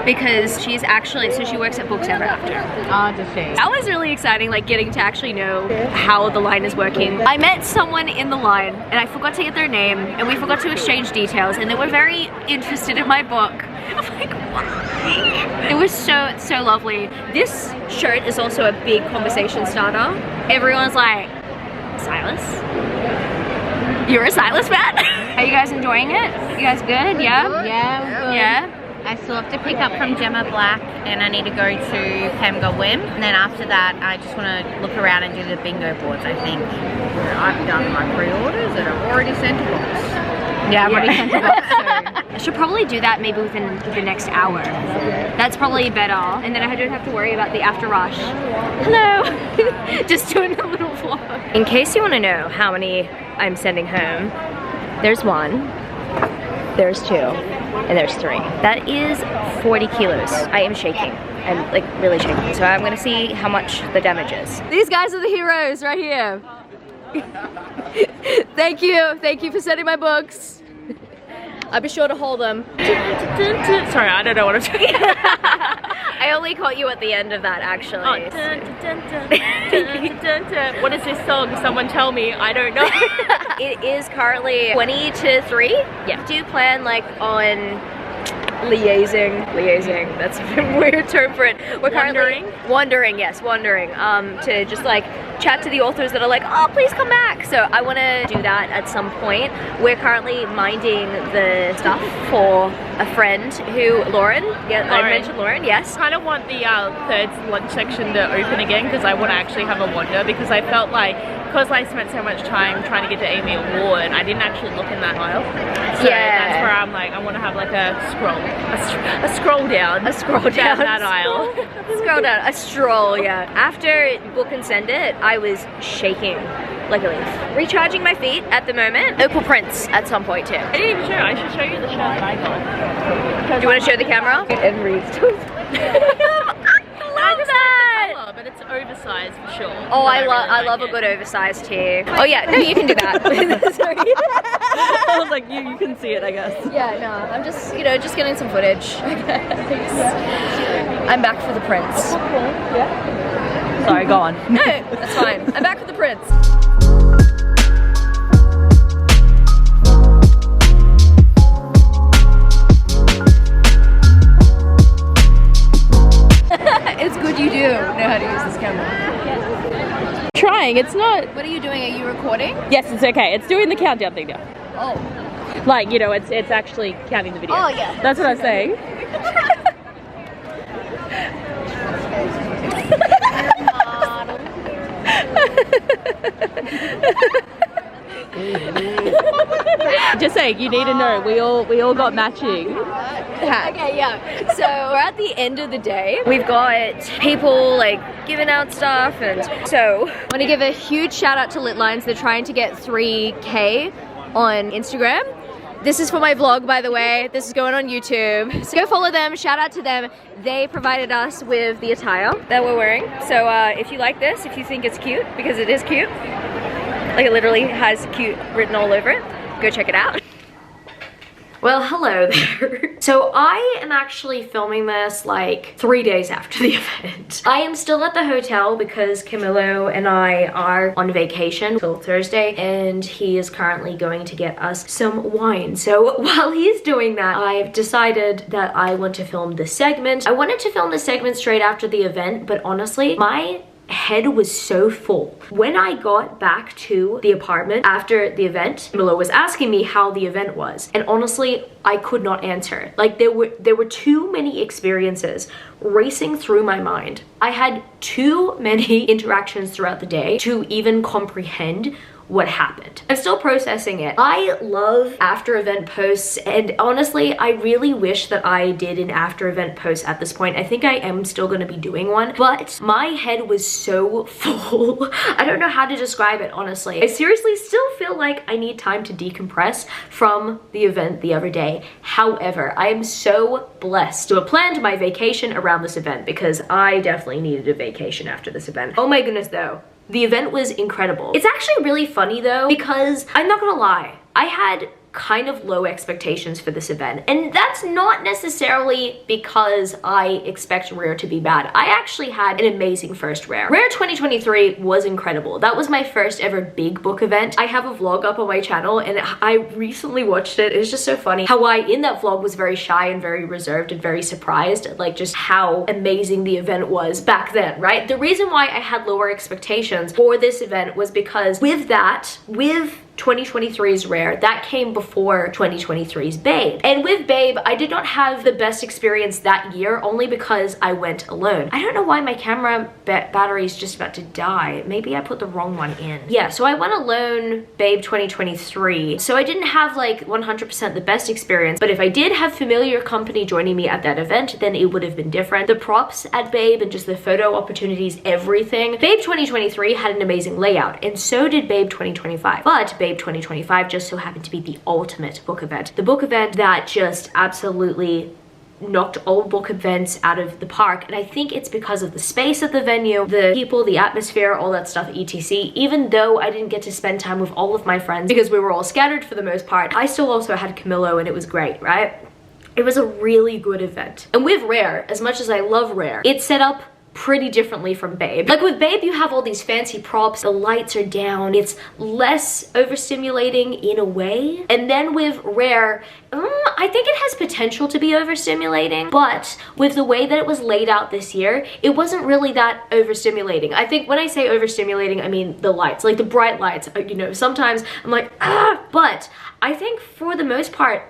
because she's actually, so she works at Books Ever After. That was really exciting, like getting to actually know how the line is working. I met someone in the line and I forgot to get their name and we forgot to exchange details and they were very interested in my book. I'm like, why? It was so lovely. This shirt is also a big conversation starter. Everyone's like, Silas? You're a Silas fan? Are you guys enjoying it? You guys good? Yeah? Yeah. Yeah? I still have to pick up from Gemma Black and I need to go to Pamga Wim. And then after that, I just want to look around and do the bingo boards, I think. I've done my pre-orders and I've already sent a box. Yeah, I've already sent a box too. I should probably do that maybe within the next hour. That's probably better. And then I don't have to worry about the after rush. Hello! Just doing a little vlog. In case you want to know how many I'm sending home, there's 1, there's 2, and there's 3. That is 40 kilos. I am shaking. I'm like really shaking. So I'm gonna see how much the damage is. These guys are the heroes right here. Thank you for sending my books. I'll be sure to hold them. Sorry, I don't know what I'm doing. I only caught you at the end of that actually. Oh, what is this song? Someone tell me. I don't know. It is currently 20 to 3. Yeah. Do you plan like on liaising, that's a weird term for it. We're currently wandering, to just like chat to the authors that are like, oh, please come back. So I want to do that at some point. We're currently minding the stuff for a friend who, Lauren, I mentioned Lauren, yes. I kind of want the third lunch section to open again because I want to actually have a wander because I felt like, because I spent so much time trying to get to Amy Award, I didn't actually look in that aisle. So that's where I'm like, I want to have like a scroll down that aisle. Scroll down, a stroll, yeah. After Book and Send It, I was shaking like a leaf. Recharging my feet at the moment. Opal prints at some point too. I didn't even show. I should show you the shirt that I got. Do you want to show the camera? And read. I love that! Color, but it's oversized for sure. Oh, I love a good oversized tee. Oh yeah, no, you can do that. Sorry. I was like, you can see it, I guess. Yeah, no, I'm just, just getting some footage. I'm back for the prints. Yeah. Sorry, go on. No, that's fine. I'm back for the prints. It's good you do know how to use this camera. Trying, it's not. What are you doing? Are you recording? Yes, it's okay. It's doing the countdown thing now. Oh. Like, it's actually counting the video. Oh, yeah. That's what I was saying. Just saying, you need to know, we all got matching hats. Okay, yeah. So we're at the end of the day. We've got people like giving out stuff, and so I want to give a huge shout out to Lit Lines. They're trying to get 3K on Instagram. This is for my vlog, by the way. This is going on YouTube. So go follow them, shout out to them. They provided us with the attire that we're wearing. So if you like this, if you think it's cute, because it is cute, like it literally has cute written all over it, go check it out. Well, hello there. So I am actually filming this like 3 days after the event. I am still at the hotel because Camilo and I are on vacation till Thursday, and he is currently going to get us some wine. So while he's doing that, I've decided that I want to film this segment. I wanted to film this segment straight after the event, but honestly, my head was so full. When I got back to the apartment after the event, Camilo was asking me how the event was, and honestly, I could not answer. Like there were too many experiences racing through my mind. I had too many interactions throughout the day to even comprehend what happened. I'm still processing it. I love after event posts, and honestly, I really wish that I did an after event post at this point. I think I am still gonna be doing one, but my head was so full. I don't know how to describe it, honestly. I seriously still feel like I need time to decompress from the event the other day. However, I am so blessed to have planned my vacation around this event because I definitely needed a vacation after this event. Oh my goodness though. The event was incredible. It's actually really funny though, because I'm not gonna lie, I had kind of low expectations for this event, and that's not necessarily because I expect Rare to be bad. I actually had an amazing first Rare. Rare 2023 was incredible. That was my first ever big book event. I have a vlog up on my channel and I recently watched it. It's just so funny how I in that vlog was very shy and very reserved and very surprised at like just how amazing the event was back then, right? The reason why I had lower expectations for this event was because with 2023's Rare, that came before 2023's Babe. And with Babe, I did not have the best experience that year only because I went alone. I don't know why my camera battery is just about to die. Maybe I put the wrong one in. Yeah, so I went alone Babe 2023. So I didn't have like 100% the best experience, but if I did have familiar company joining me at that event, then it would have been different. The props at Babe and just the photo opportunities, everything. Babe 2023 had an amazing layout, and so did Babe 2025. But Babe 2025 just so happened to be the ultimate book event. The book event that just absolutely knocked all book events out of the park, and I think it's because of the space at the venue, the people, the atmosphere, all that stuff, etc. Even though I didn't get to spend time with all of my friends because we were all scattered for the most part, I still also had Camilo and it was great, right? It was a really good event. And with Rare, as much as I love Rare, it's set up pretty differently from Babe. Like with Babe, you have all these fancy props, the lights are down, it's less overstimulating in a way. And then with Rare, I think it has potential to be overstimulating, but with the way that it was laid out this year, it wasn't really that overstimulating. I think when I say overstimulating, I mean the lights, like the bright lights, you know, sometimes I'm like, ah, but I think for the most part,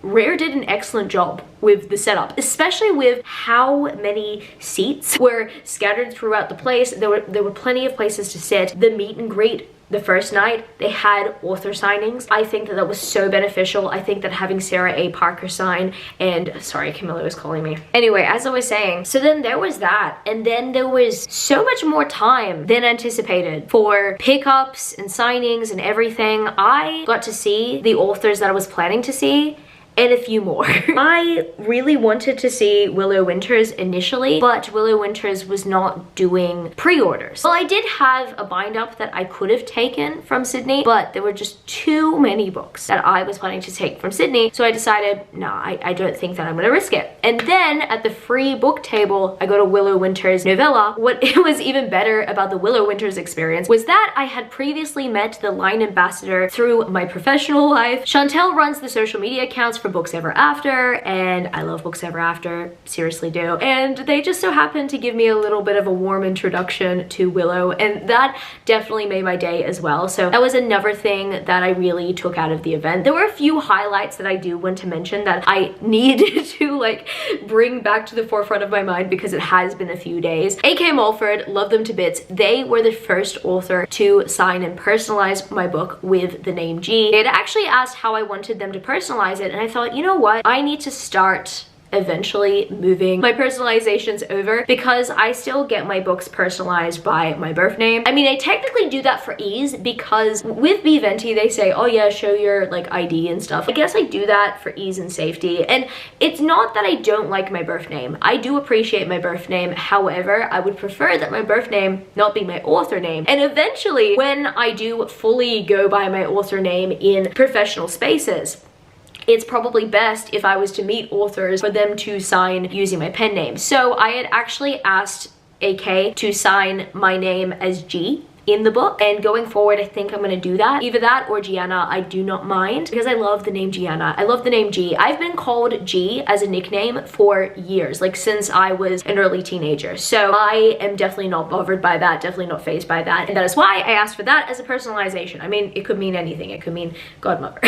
Rare did an excellent job with the setup, especially with how many seats were scattered throughout the place. There were plenty of places to sit. The meet and greet the first night, they had author signings. I think that was so beneficial. I think that having Sarah A. Parker sign, and sorry, Camilo is calling me. Anyway, as I was saying, so then there was that, and then there was so much more time than anticipated for pickups and signings and everything. I got to see the authors that I was planning to see, and a few more. I really wanted to see Willow Winters initially, but Willow Winters was not doing pre-orders. Well, I did have a bind up that I could have taken from Sydney, but there were just too many books that I was planning to take from Sydney, so I decided, nah, I don't think that I'm gonna risk it. And then at the free book table, I got a Willow Winters novella. What was even better about the Willow Winters experience was that I had previously met the line ambassador through my professional life. Chantel runs the social media accounts for Books Ever After, and I love Books Ever After, seriously do. And they just so happened to give me a little bit of a warm introduction to Willow, and that definitely made my day as well. So that was another thing that I really took out of the event. There were a few highlights that I do want to mention that I needed to like bring back to the forefront of my mind because it has been a few days. A.K. Mulford, love them to bits. They were the first author to sign and personalize my book with the name G. They had actually asked how I wanted them to personalize it, and I thought, you know what, I need to start eventually moving my personalizations over because I still get my books personalized by my birth name. I mean, I technically do that for ease because with Bventi they say, oh yeah, show your like ID and stuff. I guess I do that for ease and safety, and it's not that I don't like my birth name. I do appreciate my birth name. However, I would prefer that my birth name not be my author name. And eventually when I do fully go by my author name in professional spaces, it's probably best if I was to meet authors for them to sign using my pen name. So I had actually asked AK to sign my name as G in the book, and going forward I think I'm gonna do that. Either that or Gianna, I do not mind because I love the name Gianna. I love the name G. I've been called G as a nickname for years, like since I was an early teenager. So I am definitely not bothered by that, definitely not fazed by that, and that is why I asked for that as a personalization. I mean, it could mean anything. It could mean godmother.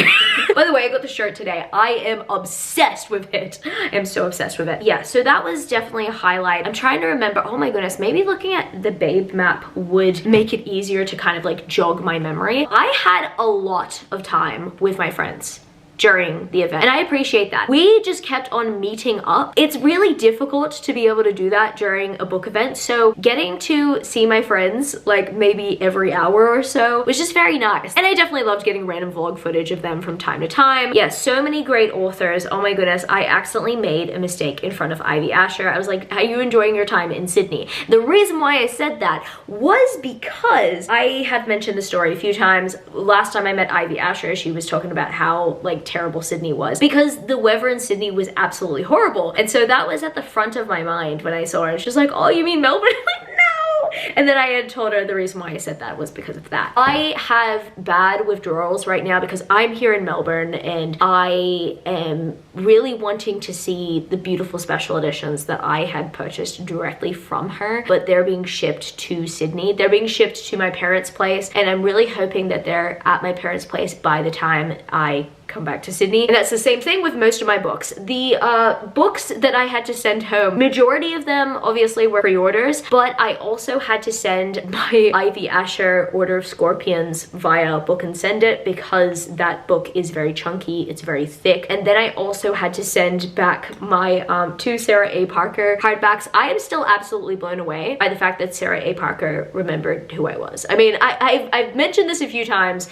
By the way, I got the shirt today. I am obsessed with it. I am so obsessed with it. Yeah, so that was definitely a highlight. I'm trying to remember, oh my goodness, maybe looking at the Babe map would make it easier to kind of like jog my memory. I had a lot of time with my friends during the event, and I appreciate that. We just kept on meeting up. It's really difficult to be able to do that during a book event, so getting to see my friends like maybe every hour or so was just very nice. And I definitely loved getting random vlog footage of them from time to time. Yeah, so many great authors. Oh my goodness, I accidentally made a mistake in front of Ivy Asher. I was like, are you enjoying your time in Sydney? The reason why I said that was because I have mentioned the story a few times. Last time I met Ivy Asher, she was talking about how like terrible Sydney was because the weather in Sydney was absolutely horrible. And so that was at the front of my mind when I saw her. She's like, oh, you mean Melbourne? I'm like, no. And then I had told her the reason why I said that was because of that. I have bad withdrawals right now because I'm here in Melbourne and I am really wanting to see the beautiful special editions that I had purchased directly from her, but they're being shipped to Sydney. They're being shipped to my parents' place, and I'm really hoping that they're at my parents' place by the time I come back to Sydney. And that's the same thing with most of my books. The books that I had to send home, majority of them obviously were pre-orders, but I also had to send my Ivy Asher Order of Scorpions via Book and Send It because that book is very chunky, it's very thick. And then I also had to send back my 2 Sarah A. Parker hardbacks. I am still absolutely blown away by the fact that Sarah A. Parker remembered who I was. I mean, I've mentioned this a few times,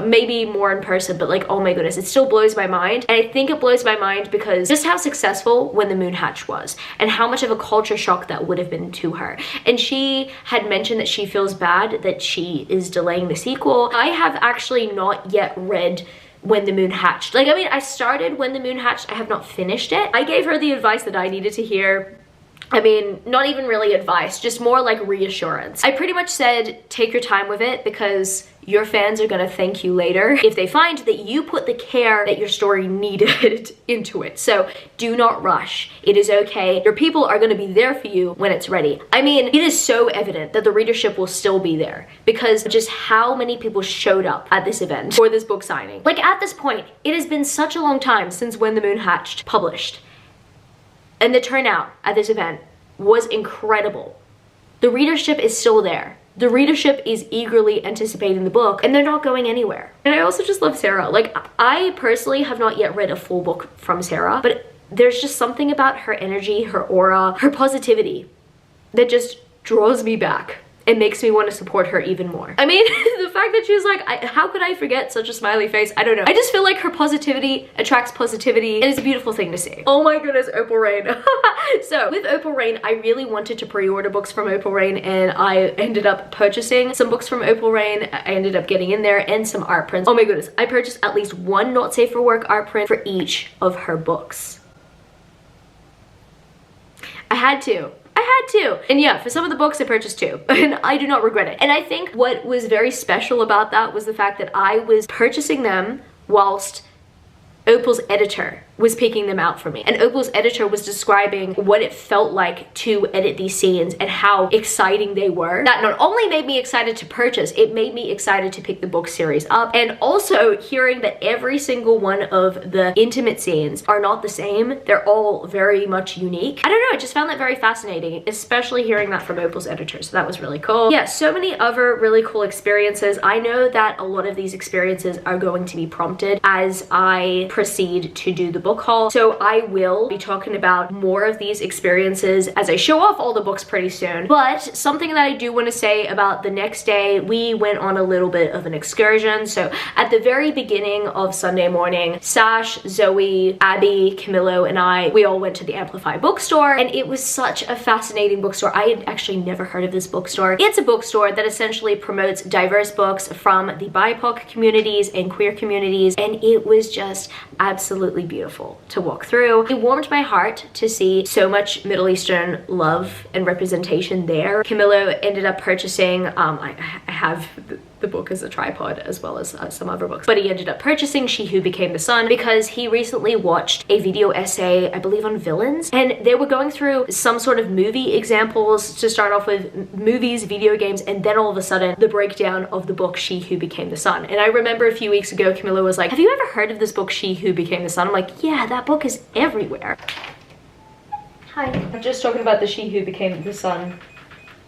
maybe more in person, but like, oh my goodness, it still blows my mind. And I think it blows my mind because just how successful When the Moon Hatched was and how much of a culture shock that would have been to her. And she had mentioned that she feels bad that she is delaying the sequel. I have actually not yet read When the Moon Hatched. Like, I mean, I started When the Moon Hatched, I have not finished it. I gave her the advice that I needed to hear. I mean, not even really advice, just more like reassurance. I pretty much said, take your time with it because your fans are gonna thank you later if they find that you put the care that your story needed into it. So do not rush. It is okay. Your people are gonna be there for you when it's ready. I mean, it is so evident that the readership will still be there because just how many people showed up at this event for this book signing. Like, at this point, it has been such a long time since When the Moon Hatched published. And the turnout at this event was incredible. The readership is still there. The readership is eagerly anticipating the book and they're not going anywhere. And I also just love Sarah. Like, I personally have not yet read a full book from Sarah, but there's just something about her energy, her aura, her positivity that just draws me back. It makes me want to support her even more. I mean, the fact that she's like, how could I forget such a smiley face? I don't know. I just feel like her positivity attracts positivity and it's a beautiful thing to see. Oh my goodness, Opal Reyne. So with Opal Reyne, I really wanted to pre-order books from Opal Reyne and I ended up purchasing some books from Opal Reyne. I ended up getting in there and some art prints. Oh my goodness, I purchased at least one not safe for work art print for each of her books. I had to. And yeah, for some of the books I purchased 2 and I do not regret it. And I think what was very special about that was the fact that I was purchasing them whilst Opal's editor was picking them out for me. And Opal's editor was describing what it felt like to edit these scenes and how exciting they were. That not only made me excited to purchase, it made me excited to pick the book series up. And also hearing that every single one of the intimate scenes are not the same. They're all very much unique. I don't know, I just found that very fascinating, especially hearing that from Opal's editor. So that was really cool. Yeah, so many other really cool experiences. I know that a lot of these experiences are going to be prompted as I proceed to do the book haul. So I will be talking about more of these experiences as I show off all the books pretty soon. But something that I do want to say about the next day, we went on a little bit of an excursion. So at the very beginning of Sunday morning, Sash, Zoe, Abby, Camilo, and we all went to the Amplify bookstore, and it was such a fascinating bookstore. I had actually never heard of this bookstore. It's a bookstore that essentially promotes diverse books from the BIPOC communities and queer communities, and it was just absolutely beautiful to walk through. It warmed my heart to see so much Middle Eastern love and representation there. Camilo ended up purchasing, I have the book as a tripod as well as some other books, but he ended up purchasing She Who Became the Sun because he recently watched a video essay, I believe on villains, and they were going through some sort of movie examples to start off with, movies, video games, and then all of a sudden the breakdown of the book She Who Became the Sun. And I remember a few weeks ago Camilo was like, have you ever heard of this book She Who Became the Sun? I'm like, yeah, that book is everywhere. Hi. I'm just talking about the She Who Became the Sun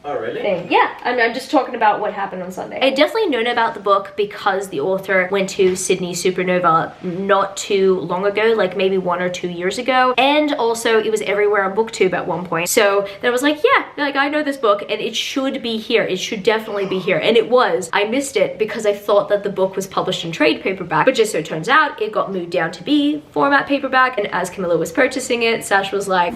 Oh, really? thing. Yeah, I'm just talking about what happened on Sunday. I definitely known about the book because the author went to Sydney Supernova not too long ago, like maybe 1 or 2 years ago, and also it was everywhere on Booktube at one point. So then I was like, yeah, like I know this book and it should be here. It should definitely be here, and it was. I missed it because I thought that the book was published in trade paperback, but just so it turns out, it got moved down to be format paperback, and as Camilo was purchasing it, Sash was like,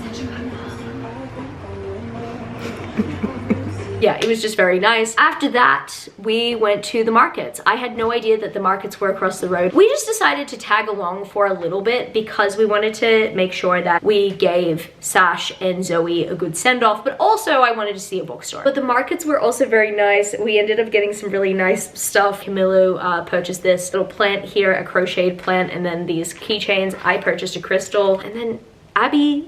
yeah, it was just very nice. After that, we went to the markets. I had no idea that the markets were across the road. We just decided to tag along for a little bit because we wanted to make sure that we gave Sash and Zoe a good send-off, but also I wanted to see a bookstore. But the markets were also very nice. We ended up getting some really nice stuff. Camilo purchased this little plant here, a crocheted plant, and then these keychains. I purchased a crystal, and then Abby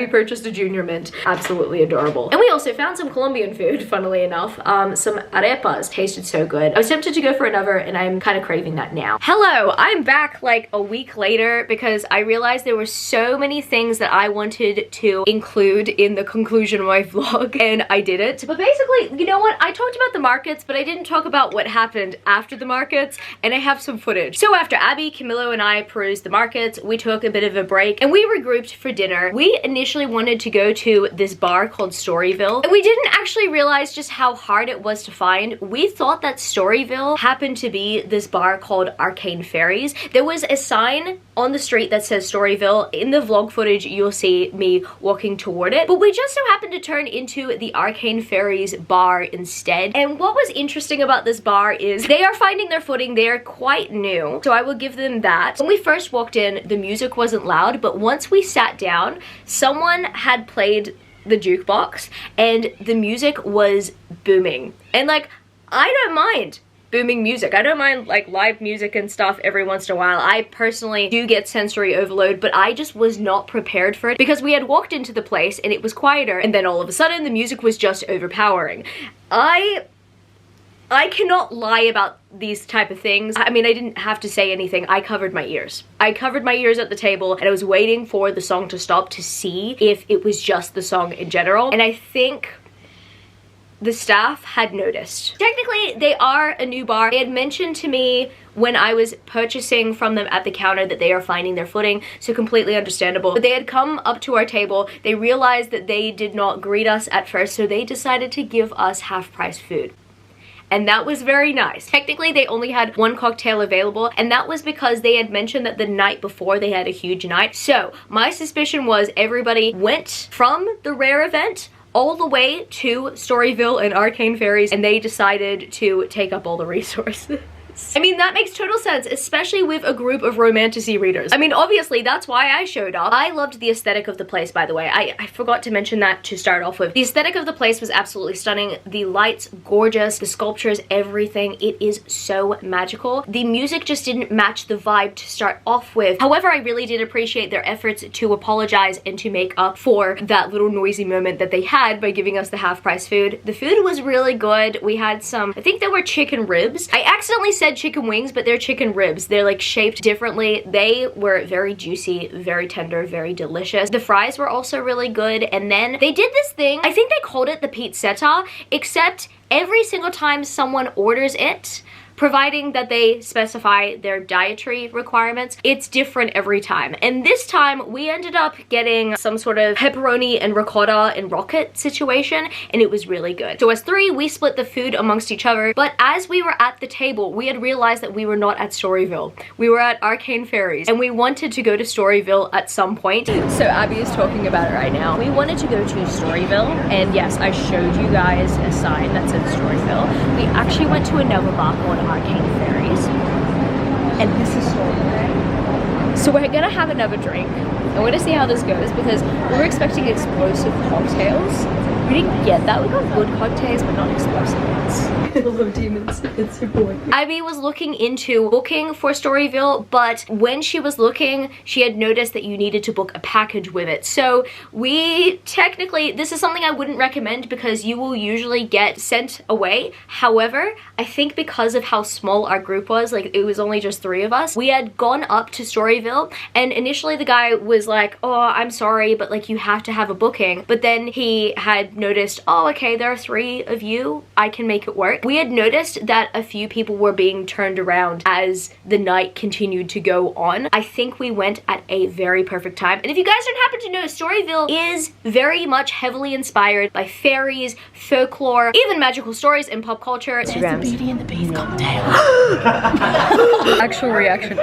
purchased a junior mint. Absolutely adorable. And we also found some Colombian food, funnily enough. Some arepas. Tasted so good. I was tempted to go for another, and I'm kind of craving that now. Hello, I'm back like a week later because I realized there were so many things that I wanted to include in the conclusion of my vlog, and I didn't. But basically, you know what? I talked about the markets, but I didn't talk about what happened after the markets, and I have some footage. So after Abby, Camilo, and I perused the markets, we took a bit of a break, and we regrouped for dinner. We initially wanted to go to this bar called Storyville, and we didn't actually realize just how hard it was to find. We thought that Storyville happened to be this bar called Arcane Fairies. There was a sign on the street that says Storyville. In the vlog footage, you'll see me walking toward it, but we just so happened to turn into the Arcane Fairies bar instead. And what was interesting about this bar is they are finding their footing. They are quite new, so I will give them that. When we first walked in, the music wasn't loud, but once we sat down, someone had played the jukebox and the music was booming. And like, I don't mind booming music. I don't mind like live music and stuff every once in a while. I personally do get sensory overload, but I just was not prepared for it because we had walked into the place and it was quieter, and then all of a sudden the music was just overpowering. I cannot lie about these type of things. I mean, I didn't have to say anything. I covered my ears. I covered my ears at the table, and I was waiting for the song to stop to see if it was just the song in general. And I think the staff had noticed. Technically, they are a new bar. They had mentioned to me when I was purchasing from them at the counter that they are finding their footing, so completely understandable. But they had come up to our table, they realized that they did not greet us at first, so they decided to give us half-price food. And that was very nice. Technically, they only had one cocktail available, and that was because they had mentioned that the night before they had a huge night. So my suspicion was everybody went from the rare event all the way to Storyville and Arcane Fairies, and they decided to take up all the resources. I mean, that makes total sense, especially with a group of romantasy readers. I mean, obviously, that's why I showed up. I loved the aesthetic of the place, by the way. I forgot to mention that to start off with. The aesthetic of the place was absolutely stunning. The lights, gorgeous. The sculptures, everything. It is so magical. The music just didn't match the vibe to start off with. However, I really did appreciate their efforts to apologize and to make up for that little noisy moment that they had by giving us the half-price food. The food was really good. We had some, I think there were chicken ribs. I accidentally said chicken wings, but they're chicken ribs. They're like shaped differently. They were very juicy, very tender, very delicious. The fries were also really good. And then they did this thing, I think they called it the pizzetta, except every single time someone orders it, providing that they specify their dietary requirements, it's different every time. And this time we ended up getting some sort of pepperoni and ricotta and rocket situation, and it was really good. So as three, we split the food amongst each other, but as we were at the table, we had realized that we were not at Storyville. We were at Arcane Fairies, and we wanted to go to Storyville at some point. So Abby is talking about it right now. We wanted to go to Storyville, and yes, I showed you guys a sign that said Storyville. We actually went to another bar called Arcane Fairies, and this is Storyville. So we're gonna have another drink, and we're gonna see how this goes because we were expecting explosive cocktails. We didn't get that. We got good cocktails, but not explosive ones. Hello demons, it's your boy. Abby was looking into booking for Storyville, but when she was looking, she had noticed that you needed to book a package with it. So we technically, this is something I wouldn't recommend because you will usually get sent away. However, I think because of how small our group was, like it was only just 3 of us, we had gone up to Storyville and initially the guy was like, oh, I'm sorry, but like you have to have a booking. But then he had noticed, oh, okay, there are 3 of you, I can make it work. We had noticed that a few people were being turned around as the night continued to go on. I think we went at a very perfect time. And if you guys don't happen to know, Storyville is very much heavily inspired by fairies, folklore, even magical stories and pop culture. Beauty and the Beast, calm down. Actual reaction.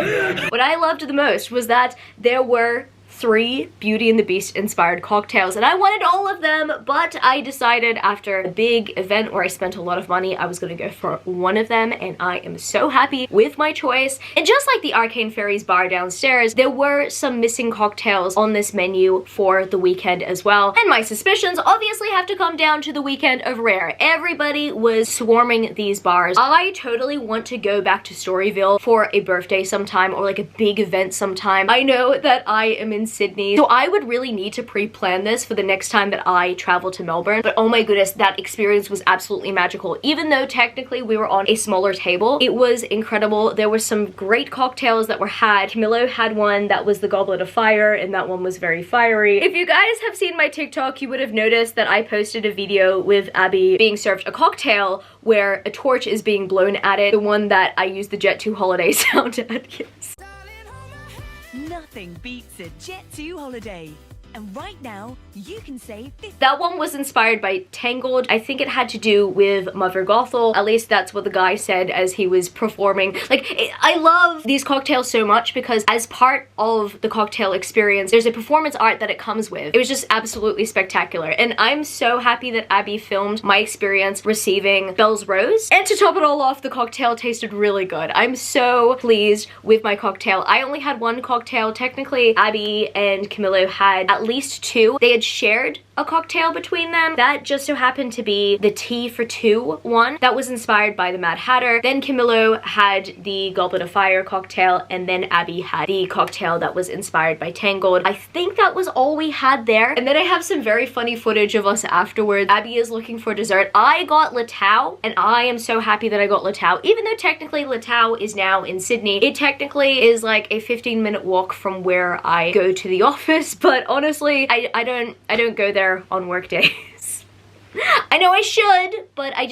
What I loved the most was that there were 3 Beauty and the Beast inspired cocktails and I wanted all of them, but I decided after a big event where I spent a lot of money, I was gonna go for one of them and I am so happy with my choice. And just like the Arcane Fairies bar downstairs, there were some missing cocktails on this menu for the weekend as well. And my suspicions obviously have to come down to the weekend of Rare. Everybody was swarming these bars. I totally want to go back to Storyville for a birthday sometime or like a big event sometime. I know that I am in Sydney, so I would really need to pre-plan this for the next time that I travel to Melbourne. But oh my goodness, that experience was absolutely magical. Even though technically we were on a smaller table, it was incredible. There were some great cocktails that were had. Camilo had one that was the Goblet of Fire and that one was very fiery. If you guys have seen my TikTok, you would have noticed that I posted a video with Abby being served a cocktail where a torch is being blown at it. The one that I used the Jet 2 holiday sound at, yes. Nothing beats a Jet 2 holiday. And right now, you can save 50. That one was inspired by Tangled. I think it had to do with Mother Gothel. At least that's what the guy said as he was performing. Like, I love these cocktails so much because as part of the cocktail experience, there's a performance art that it comes with. It was just absolutely spectacular. And I'm so happy that Abby filmed my experience receiving Belle's Rose. And to top it all off, the cocktail tasted really good. I'm so pleased with my cocktail. I only had one cocktail. Technically, Abby and Camilo had at least 2. They had shared a cocktail between them. That just so happened to be the Tea for 2 one that was inspired by the Mad Hatter. Then Camilo had the Goblet of Fire cocktail and then Abby had the cocktail that was inspired by Tangled. I think that was all we had there. And then I have some very funny footage of us afterwards. Abby is looking for dessert. I got Latau and I am so happy that I got Latau. Even though technically Latau is now in Sydney, it technically is like a 15-minute walk from where I go to the office, but honestly, I don't go there on work days. I know I should, but I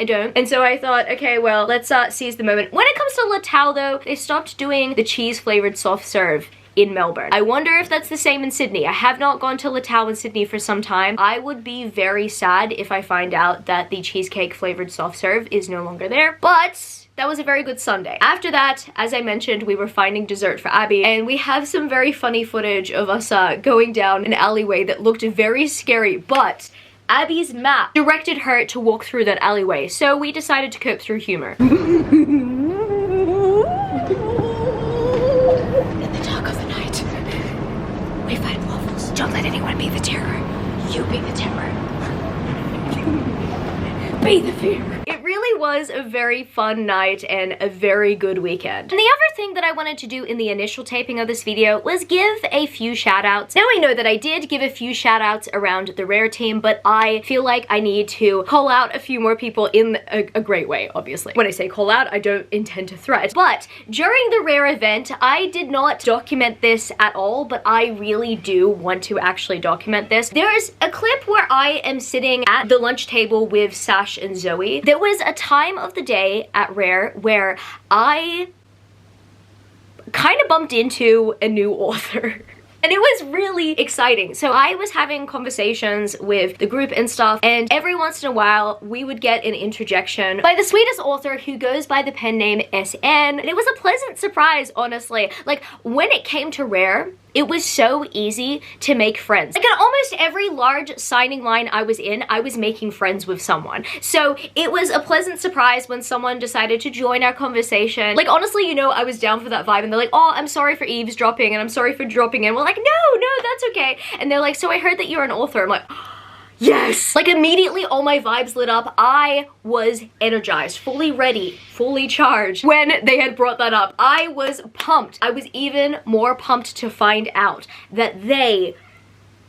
don't. And so I thought, okay, well, let's seize the moment. When it comes to Latau though, they stopped doing the cheese flavored soft serve in Melbourne. I wonder if that's the same in Sydney. I have not gone to Latau in Sydney for some time. I would be very sad if I find out that the cheesecake flavored soft serve is no longer there, but that was a very good Sunday. After that, as I mentioned, we were finding dessert for Abby, and we have some very funny footage of us going down an alleyway that looked very scary, but Abby's map directed her to walk through that alleyway, so we decided to cope through humor. In the dark of the night, we find waffles. Don't let anyone be the terror. You be the terror. Be the fear. It really was a very fun night and a very good weekend. And the other thing that I wanted to do in the initial taping of this video was give a few shout outs. Now I know that I did give a few shout outs around the Rare team, but I feel like I need to call out a few more people in a great way, obviously. When I say call out, I don't intend to threat. But during the Rare event, I did not document this at all, but I really do want to actually document this. There is a clip where I am sitting at the lunch table with Sash and Zoe. There was a time of the day at Rare where I kind of bumped into a new author. And it was really exciting. So I was having conversations with the group and stuff, and every once in a while we would get an interjection by the sweetest author who goes by the pen name SN. And it was a pleasant surprise, honestly. Like, when it came to Rare, it was so easy to make friends. Like, in almost every large signing line I was in, I was making friends with someone. So it was a pleasant surprise when someone decided to join our conversation. Like, honestly, you know, I was down for that vibe, and they're like, oh, I'm sorry for eavesdropping, and I'm sorry for dropping in. We're like, no, that's okay. And they're like, so I heard that you're an author. I'm like, yes! Like immediately all my vibes lit up. I was energized, fully ready, fully charged when they had brought that up. I was pumped. I was even more pumped to find out that they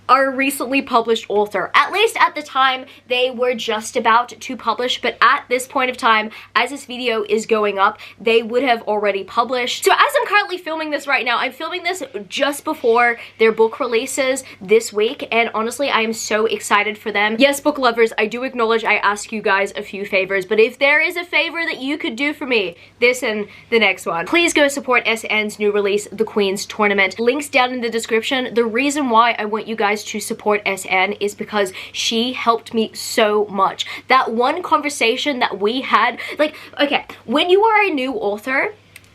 are a recently published author. At least at the time, they were just about to publish, but at this point of time, as this video is going up, they would have already published. So as I'm currently filming this right now, I'm filming this just before their book releases this week, and honestly, I am so excited for them. Yes, book lovers, I do acknowledge I ask you guys a few favors, but if there is a favor that you could do for me, this and the next one, please go support SN's new release, The Queen's Tournament. Links down in the description. The reason why I want you guys to support SN is because she helped me so much. That one conversation that we had, like, okay, when you are a new author,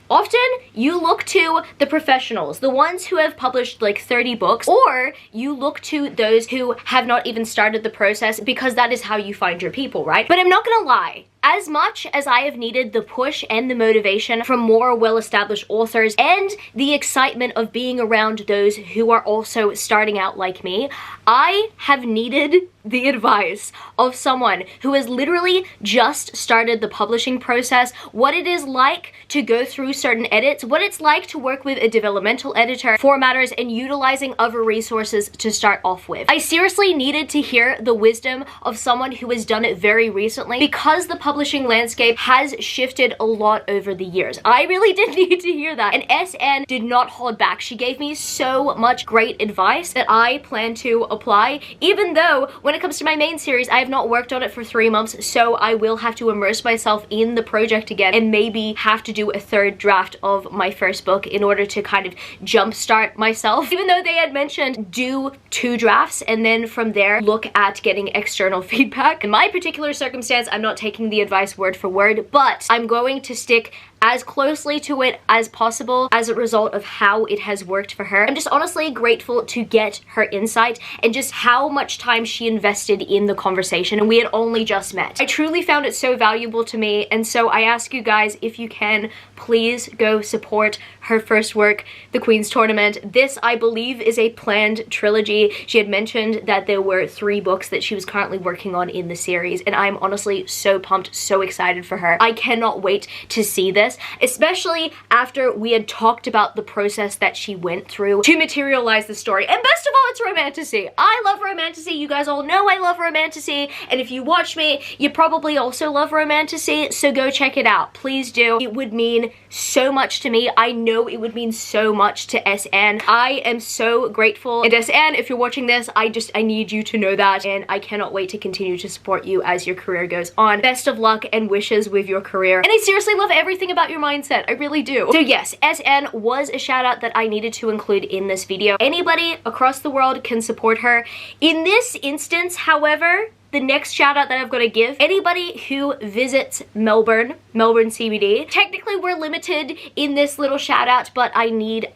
often you look to the professionals, the ones who have published like 30 books, or you look to those who have not even started the process, because that is how you find your people, right? But I'm not gonna lie. As much as I have needed the push and the motivation from more well-established authors and the excitement of being around those who are also starting out like me, I have needed the advice of someone who has literally just started the publishing process, what it is like to go through certain edits, what it's like to work with a developmental editor, formatters, and utilizing other resources to start off with. I seriously needed to hear the wisdom of someone who has done it very recently, because the publishing landscape has shifted a lot over the years. I really did need to hear that, and SN did not hold back. She gave me so much great advice that I plan to apply, even though when it comes to my main series, I have not worked on it for 3 months, so I will have to immerse myself in the project again and maybe have to do a third draft of my first book in order to kind of jumpstart myself. Even though they had mentioned do 2 drafts and then from there look at getting external feedback. In my particular circumstance, I'm not taking the advice word for word, but I'm going to stick as closely to it as possible as a result of how it has worked for her. I'm just honestly grateful to get her insight and just how much time she invested in the conversation, and we had only just met. I truly found it so valuable to me, and so I ask you guys, if you can, please go support her first work, The Queen's Tournament. This, I believe, is a planned trilogy. She had mentioned that there were 3 books that she was currently working on in the series, and I'm honestly so pumped, so excited for her. I cannot wait to see this, especially after we had talked about the process that she went through to materialize the story. And best of all, it's romantasy. I love romantasy. You guys all know I love romantasy, and if you watch me, you probably also love romantasy, so go check it out. Please do. It would mean so much to me. I know it would mean so much to SN. I am so grateful, and SN, if you're watching this, I need you to know that, and I cannot wait to continue to support you as your career goes on. Best of luck and wishes with your career, and I seriously love everything about your mindset. I really do. So yes, SN was a shout out that I needed to include in this video. Anybody across the world can support her. In this instance, however, the next shout out that I've got to give, anybody who visits Melbourne CBD. Technically we're limited in this little shout out, but I need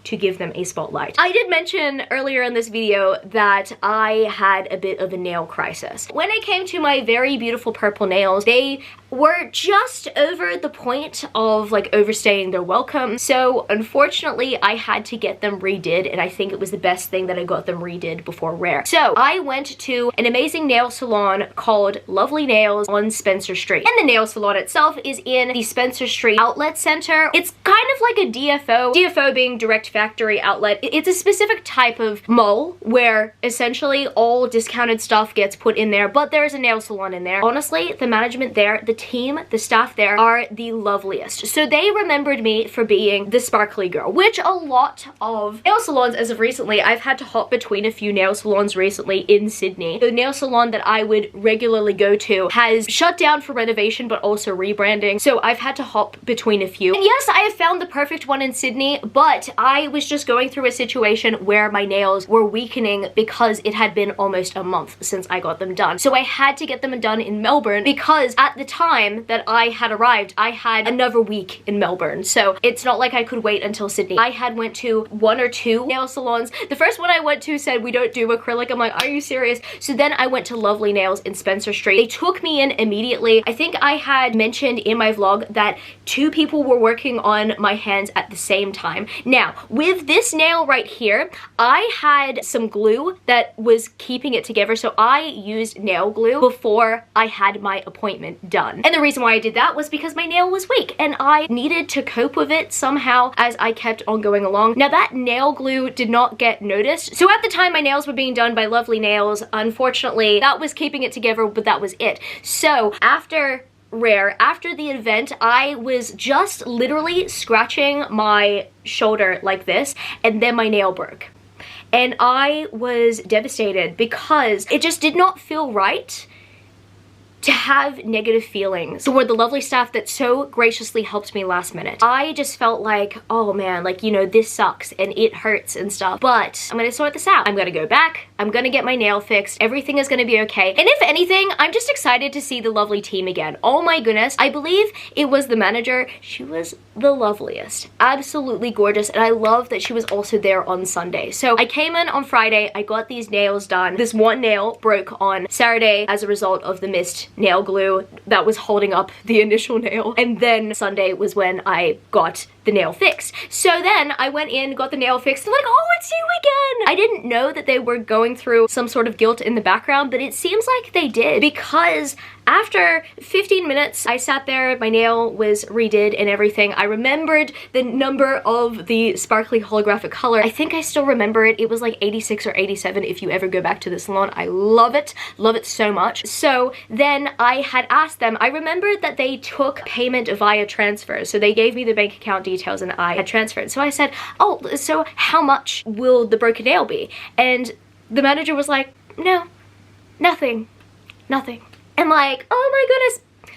to give them a spotlight. I did mention earlier in this video that I had a bit of a nail crisis. When it came to my very beautiful purple nails, they were just over the point of like overstaying their welcome. So unfortunately I had to get them redid, and I think it was the best thing that I got them redid before Rare. So I went to an amazing nail salon called Lovely Nails on Spencer Street. And the nail salon itself is in the Spencer Street Outlet Center. It's kind of like a DFO being direct factory outlet. It's a specific type of mall where essentially all discounted stuff gets put in there, but there is a nail salon in there. Honestly, the management there, the team, the staff there are the loveliest. So they remembered me for being the sparkly girl, which a lot of nail salons as of recently, I've had to hop between a few nail salons recently in Sydney. The nail salon that I would regularly go to has shut down for renovation but also rebranding, so I've had to hop between a few. And yes, I have found the perfect one in Sydney, but I was just going through a situation where my nails were weakening because it had been almost a month since I got them done. So I had to get them done in Melbourne because at the time that I had arrived, I had another week in Melbourne. So it's not like I could wait until Sydney. I had went to 1 or 2 nail salons. The first one I went to said, we don't do acrylic. I'm like, are you serious? So then I went to Lovely Nails in Spencer Street. They took me in immediately. I think I had mentioned in my vlog that 2 people were working on my hands at the same time. Now, with this nail right here, I had some glue that was keeping it together, so I used nail glue before I had my appointment done. And the reason why I did that was because my nail was weak and I needed to cope with it somehow as I kept on going along. Now that nail glue did not get noticed, so at the time my nails were being done by Lovely Nails, unfortunately that was keeping it together, but that was it. So after the event, I was just literally scratching my shoulder like this, and then my nail broke. And I was devastated because it just did not feel right to have negative feelings toward the lovely staff that so graciously helped me last minute. I just felt like, oh man, like, you know, this sucks and it hurts and stuff, but I'm gonna sort this out. I'm gonna go back, I'm gonna get my nail fixed, everything is gonna be okay. And if anything, I'm just excited to see the lovely team again. Oh my goodness, I believe it was the manager. She was the loveliest, absolutely gorgeous, and I love that she was also there on Sunday. So I came in on Friday, I got these nails done. This one nail broke on Saturday as a result of the missed nail glue that was holding up the initial nail, and then Sunday was when I got the nail fixed. So then I went in, got the nail fixed, and like, oh, it's you again! I didn't know that they were going through some sort of guilt in the background, but it seems like they did, because after 15 minutes, I sat there, my nail was redid and everything. I remembered the number of the sparkly holographic color. I think I still remember it. It was like 86 or 87 if you ever go back to the salon. I love it so much. So then I had asked them, I remembered that they took payment via transfer. So they gave me the bank account details and I had transferred. So I said, oh, so how much will the broken nail be? And the manager was like, no, nothing. And like, oh my goodness,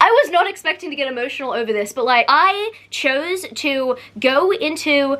I was not expecting to get emotional over this, but like, I chose to go into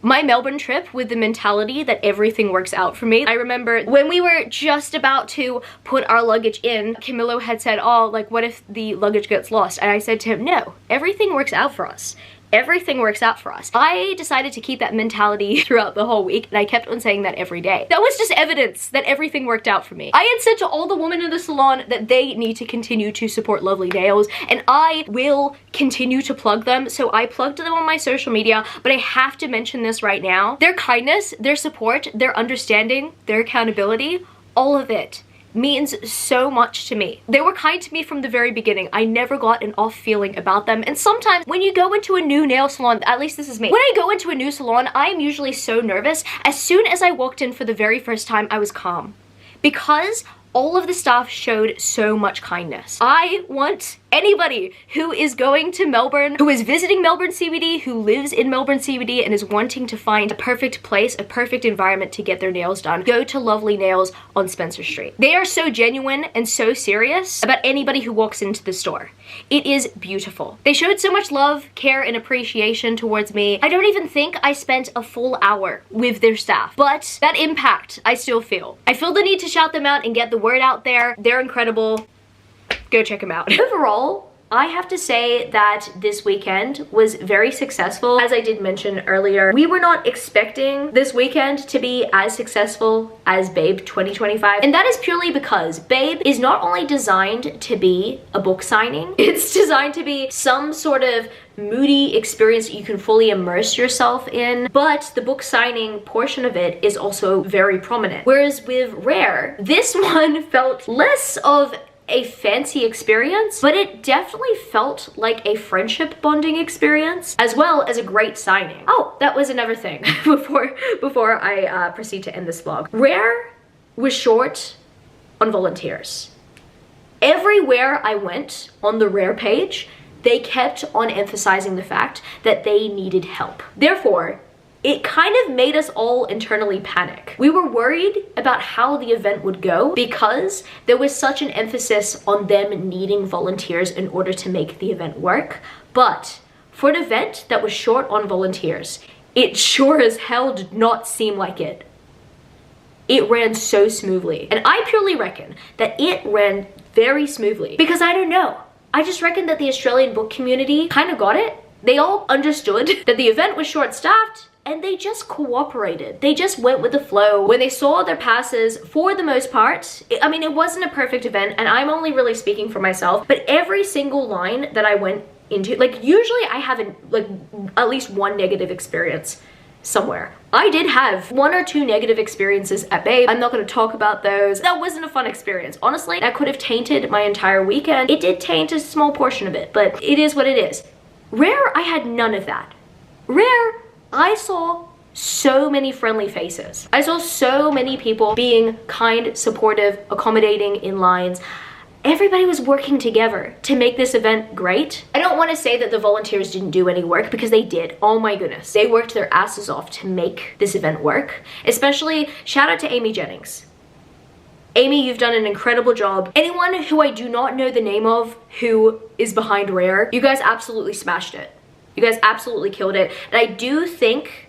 my Melbourne trip with the mentality that everything works out for me. I remember when we were just about to put our luggage in, Camilo had said, oh, like, what if the luggage gets lost? And I said to him, no, everything works out for us. Everything works out for us. I decided to keep that mentality throughout the whole week, and I kept on saying that every day. That was just evidence that everything worked out for me. I had said to all the women in the salon that they need to continue to support Lovely Nails, and I will continue to plug them. So I plugged them on my social media, but I have to mention this right now. Their kindness, their support, their understanding, their accountability, all of it means so much to me. They were kind to me from the very beginning. I never got an off feeling about them. And sometimes when you go into a new nail salon, at least this is me, when I go into a new salon, I am usually so nervous. As soon as I walked in for the very first time, I was calm, because all of the staff showed so much kindness. I want anybody who is going to Melbourne, who is visiting Melbourne CBD, who lives in Melbourne CBD and is wanting to find a perfect place, a perfect environment to get their nails done, go to Lovely Nails on Spencer Street. They are so genuine and so serious about anybody who walks into the store. It is beautiful. They showed so much love, care, and appreciation towards me. I don't even think I spent a full hour with their staff, but that impact I still feel. I feel the need to shout them out and get the word out there. They're incredible. Go check them out. Overall, I have to say that this weekend was very successful. As I did mention earlier, we were not expecting this weekend to be as successful as Babe 2025. And that is purely because Babe is not only designed to be a book signing, it's designed to be some sort of moody experience that you can fully immerse yourself in, but the book signing portion of it is also very prominent. Whereas with Rare, this one felt less of a fancy experience, but it definitely felt like a friendship bonding experience, as well as a great signing. Oh, that was another thing before I proceed to end this vlog. Rare was short on volunteers. Everywhere I went on the Rare page, they kept on emphasizing the fact that they needed help. Therefore, it kind of made us all internally panic. We were worried about how the event would go because there was such an emphasis on them needing volunteers in order to make the event work. But for an event that was short on volunteers, it sure as hell did not seem like it. It ran so smoothly. And I purely reckon that it ran very smoothly because I don't know. I just reckon that the Australian book community kind of got it. They all understood that the event was short-staffed, and they just cooperated. They just went with the flow. When they saw their passes, for the most part, I mean, it wasn't a perfect event, and I'm only really speaking for myself, but every single line that I went into. Like, usually I have at least one negative experience somewhere. I did have 1 or 2 negative experiences at Babe. I'm not going to talk about those. That wasn't a fun experience. Honestly, that could have tainted my entire weekend. It did taint a small portion of it, but it is what it is. Rare, I had none of that. Rare, I saw so many friendly faces. I saw so many people being kind, supportive, accommodating in lines. Everybody was working together to make this event great. I don't want to say that the volunteers didn't do any work, because they did. Oh my goodness. They worked their asses off to make this event work. Especially, shout out to Amy Jennings. Amy, you've done an incredible job. Anyone who I do not know the name of who is behind Rare, you guys absolutely smashed it. You guys absolutely killed it. And I do think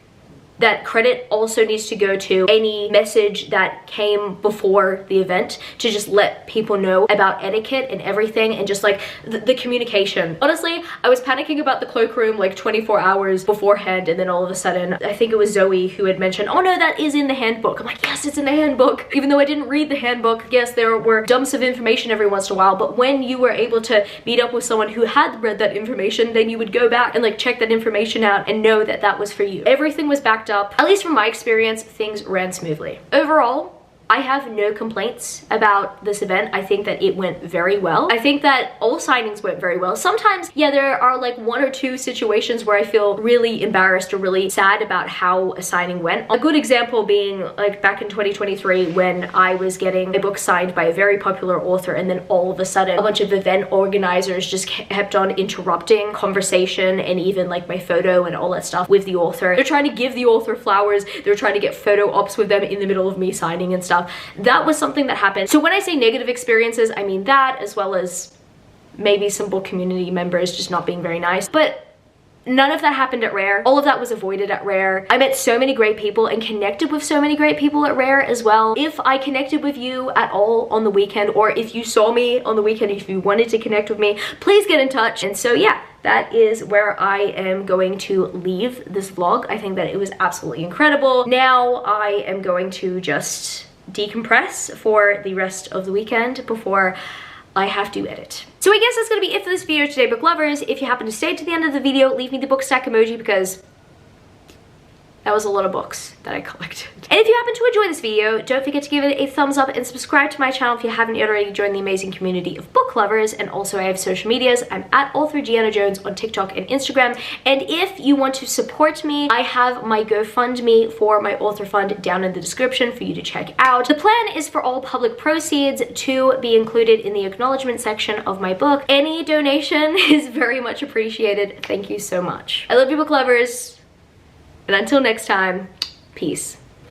that credit also needs to go to any message that came before the event to just let people know about etiquette and everything, and just like the communication. Honestly, I was panicking about the cloakroom like 24 hours beforehand, and then all of a sudden, I think it was Zoe who had mentioned, oh no, that is in the handbook. I'm like, yes, it's in the handbook. Even though I didn't read the handbook, yes, there were dumps of information every once in a while, but when you were able to meet up with someone who had read that information, then you would go back and like check that information out and know that that was for you. Everything was backed up. At least from my experience, things ran smoothly. Overall, I have no complaints about this event. I think that it went very well. I think that all signings went very well. Sometimes, yeah, there are like 1 or 2 situations where I feel really embarrassed or really sad about how a signing went. A good example being like back in 2023 when I was getting a book signed by a very popular author, and then all of a sudden a bunch of event organizers just kept on interrupting conversation and even like my photo and all that stuff with the author. They're trying to give the author flowers. They're trying to get photo ops with them in the middle of me signing and stuff. That was something that happened. So when I say negative experiences, I mean that, as well as maybe some book community members just not being very nice. But none of that happened at Rare. All of that was avoided at Rare. I met so many great people and connected with so many great people at Rare as well. If I connected with you at all on the weekend, or if you saw me on the weekend, if you wanted to connect with me, please get in touch. And so yeah, that is where I am going to leave this vlog. I think that it was absolutely incredible. Now I am going to just decompress for the rest of the weekend before I have to edit. So I guess that's gonna be it for this video today, book lovers. If you happen to stay to the end of the video, leave me the book stack emoji, because that was a lot of books that I collected. And if you happen to enjoy this video, don't forget to give it a thumbs up and subscribe to my channel if you haven't yet already. Joined the amazing community of book lovers. And also I have social medias. I'm at author Gianna Jones on TikTok and Instagram. And if you want to support me, I have my GoFundMe for my author fund down in the description for you to check out. The plan is for all public proceeds to be included in the acknowledgement section of my book. Any donation is very much appreciated. Thank you so much. I love you, book lovers. And until next time, peace.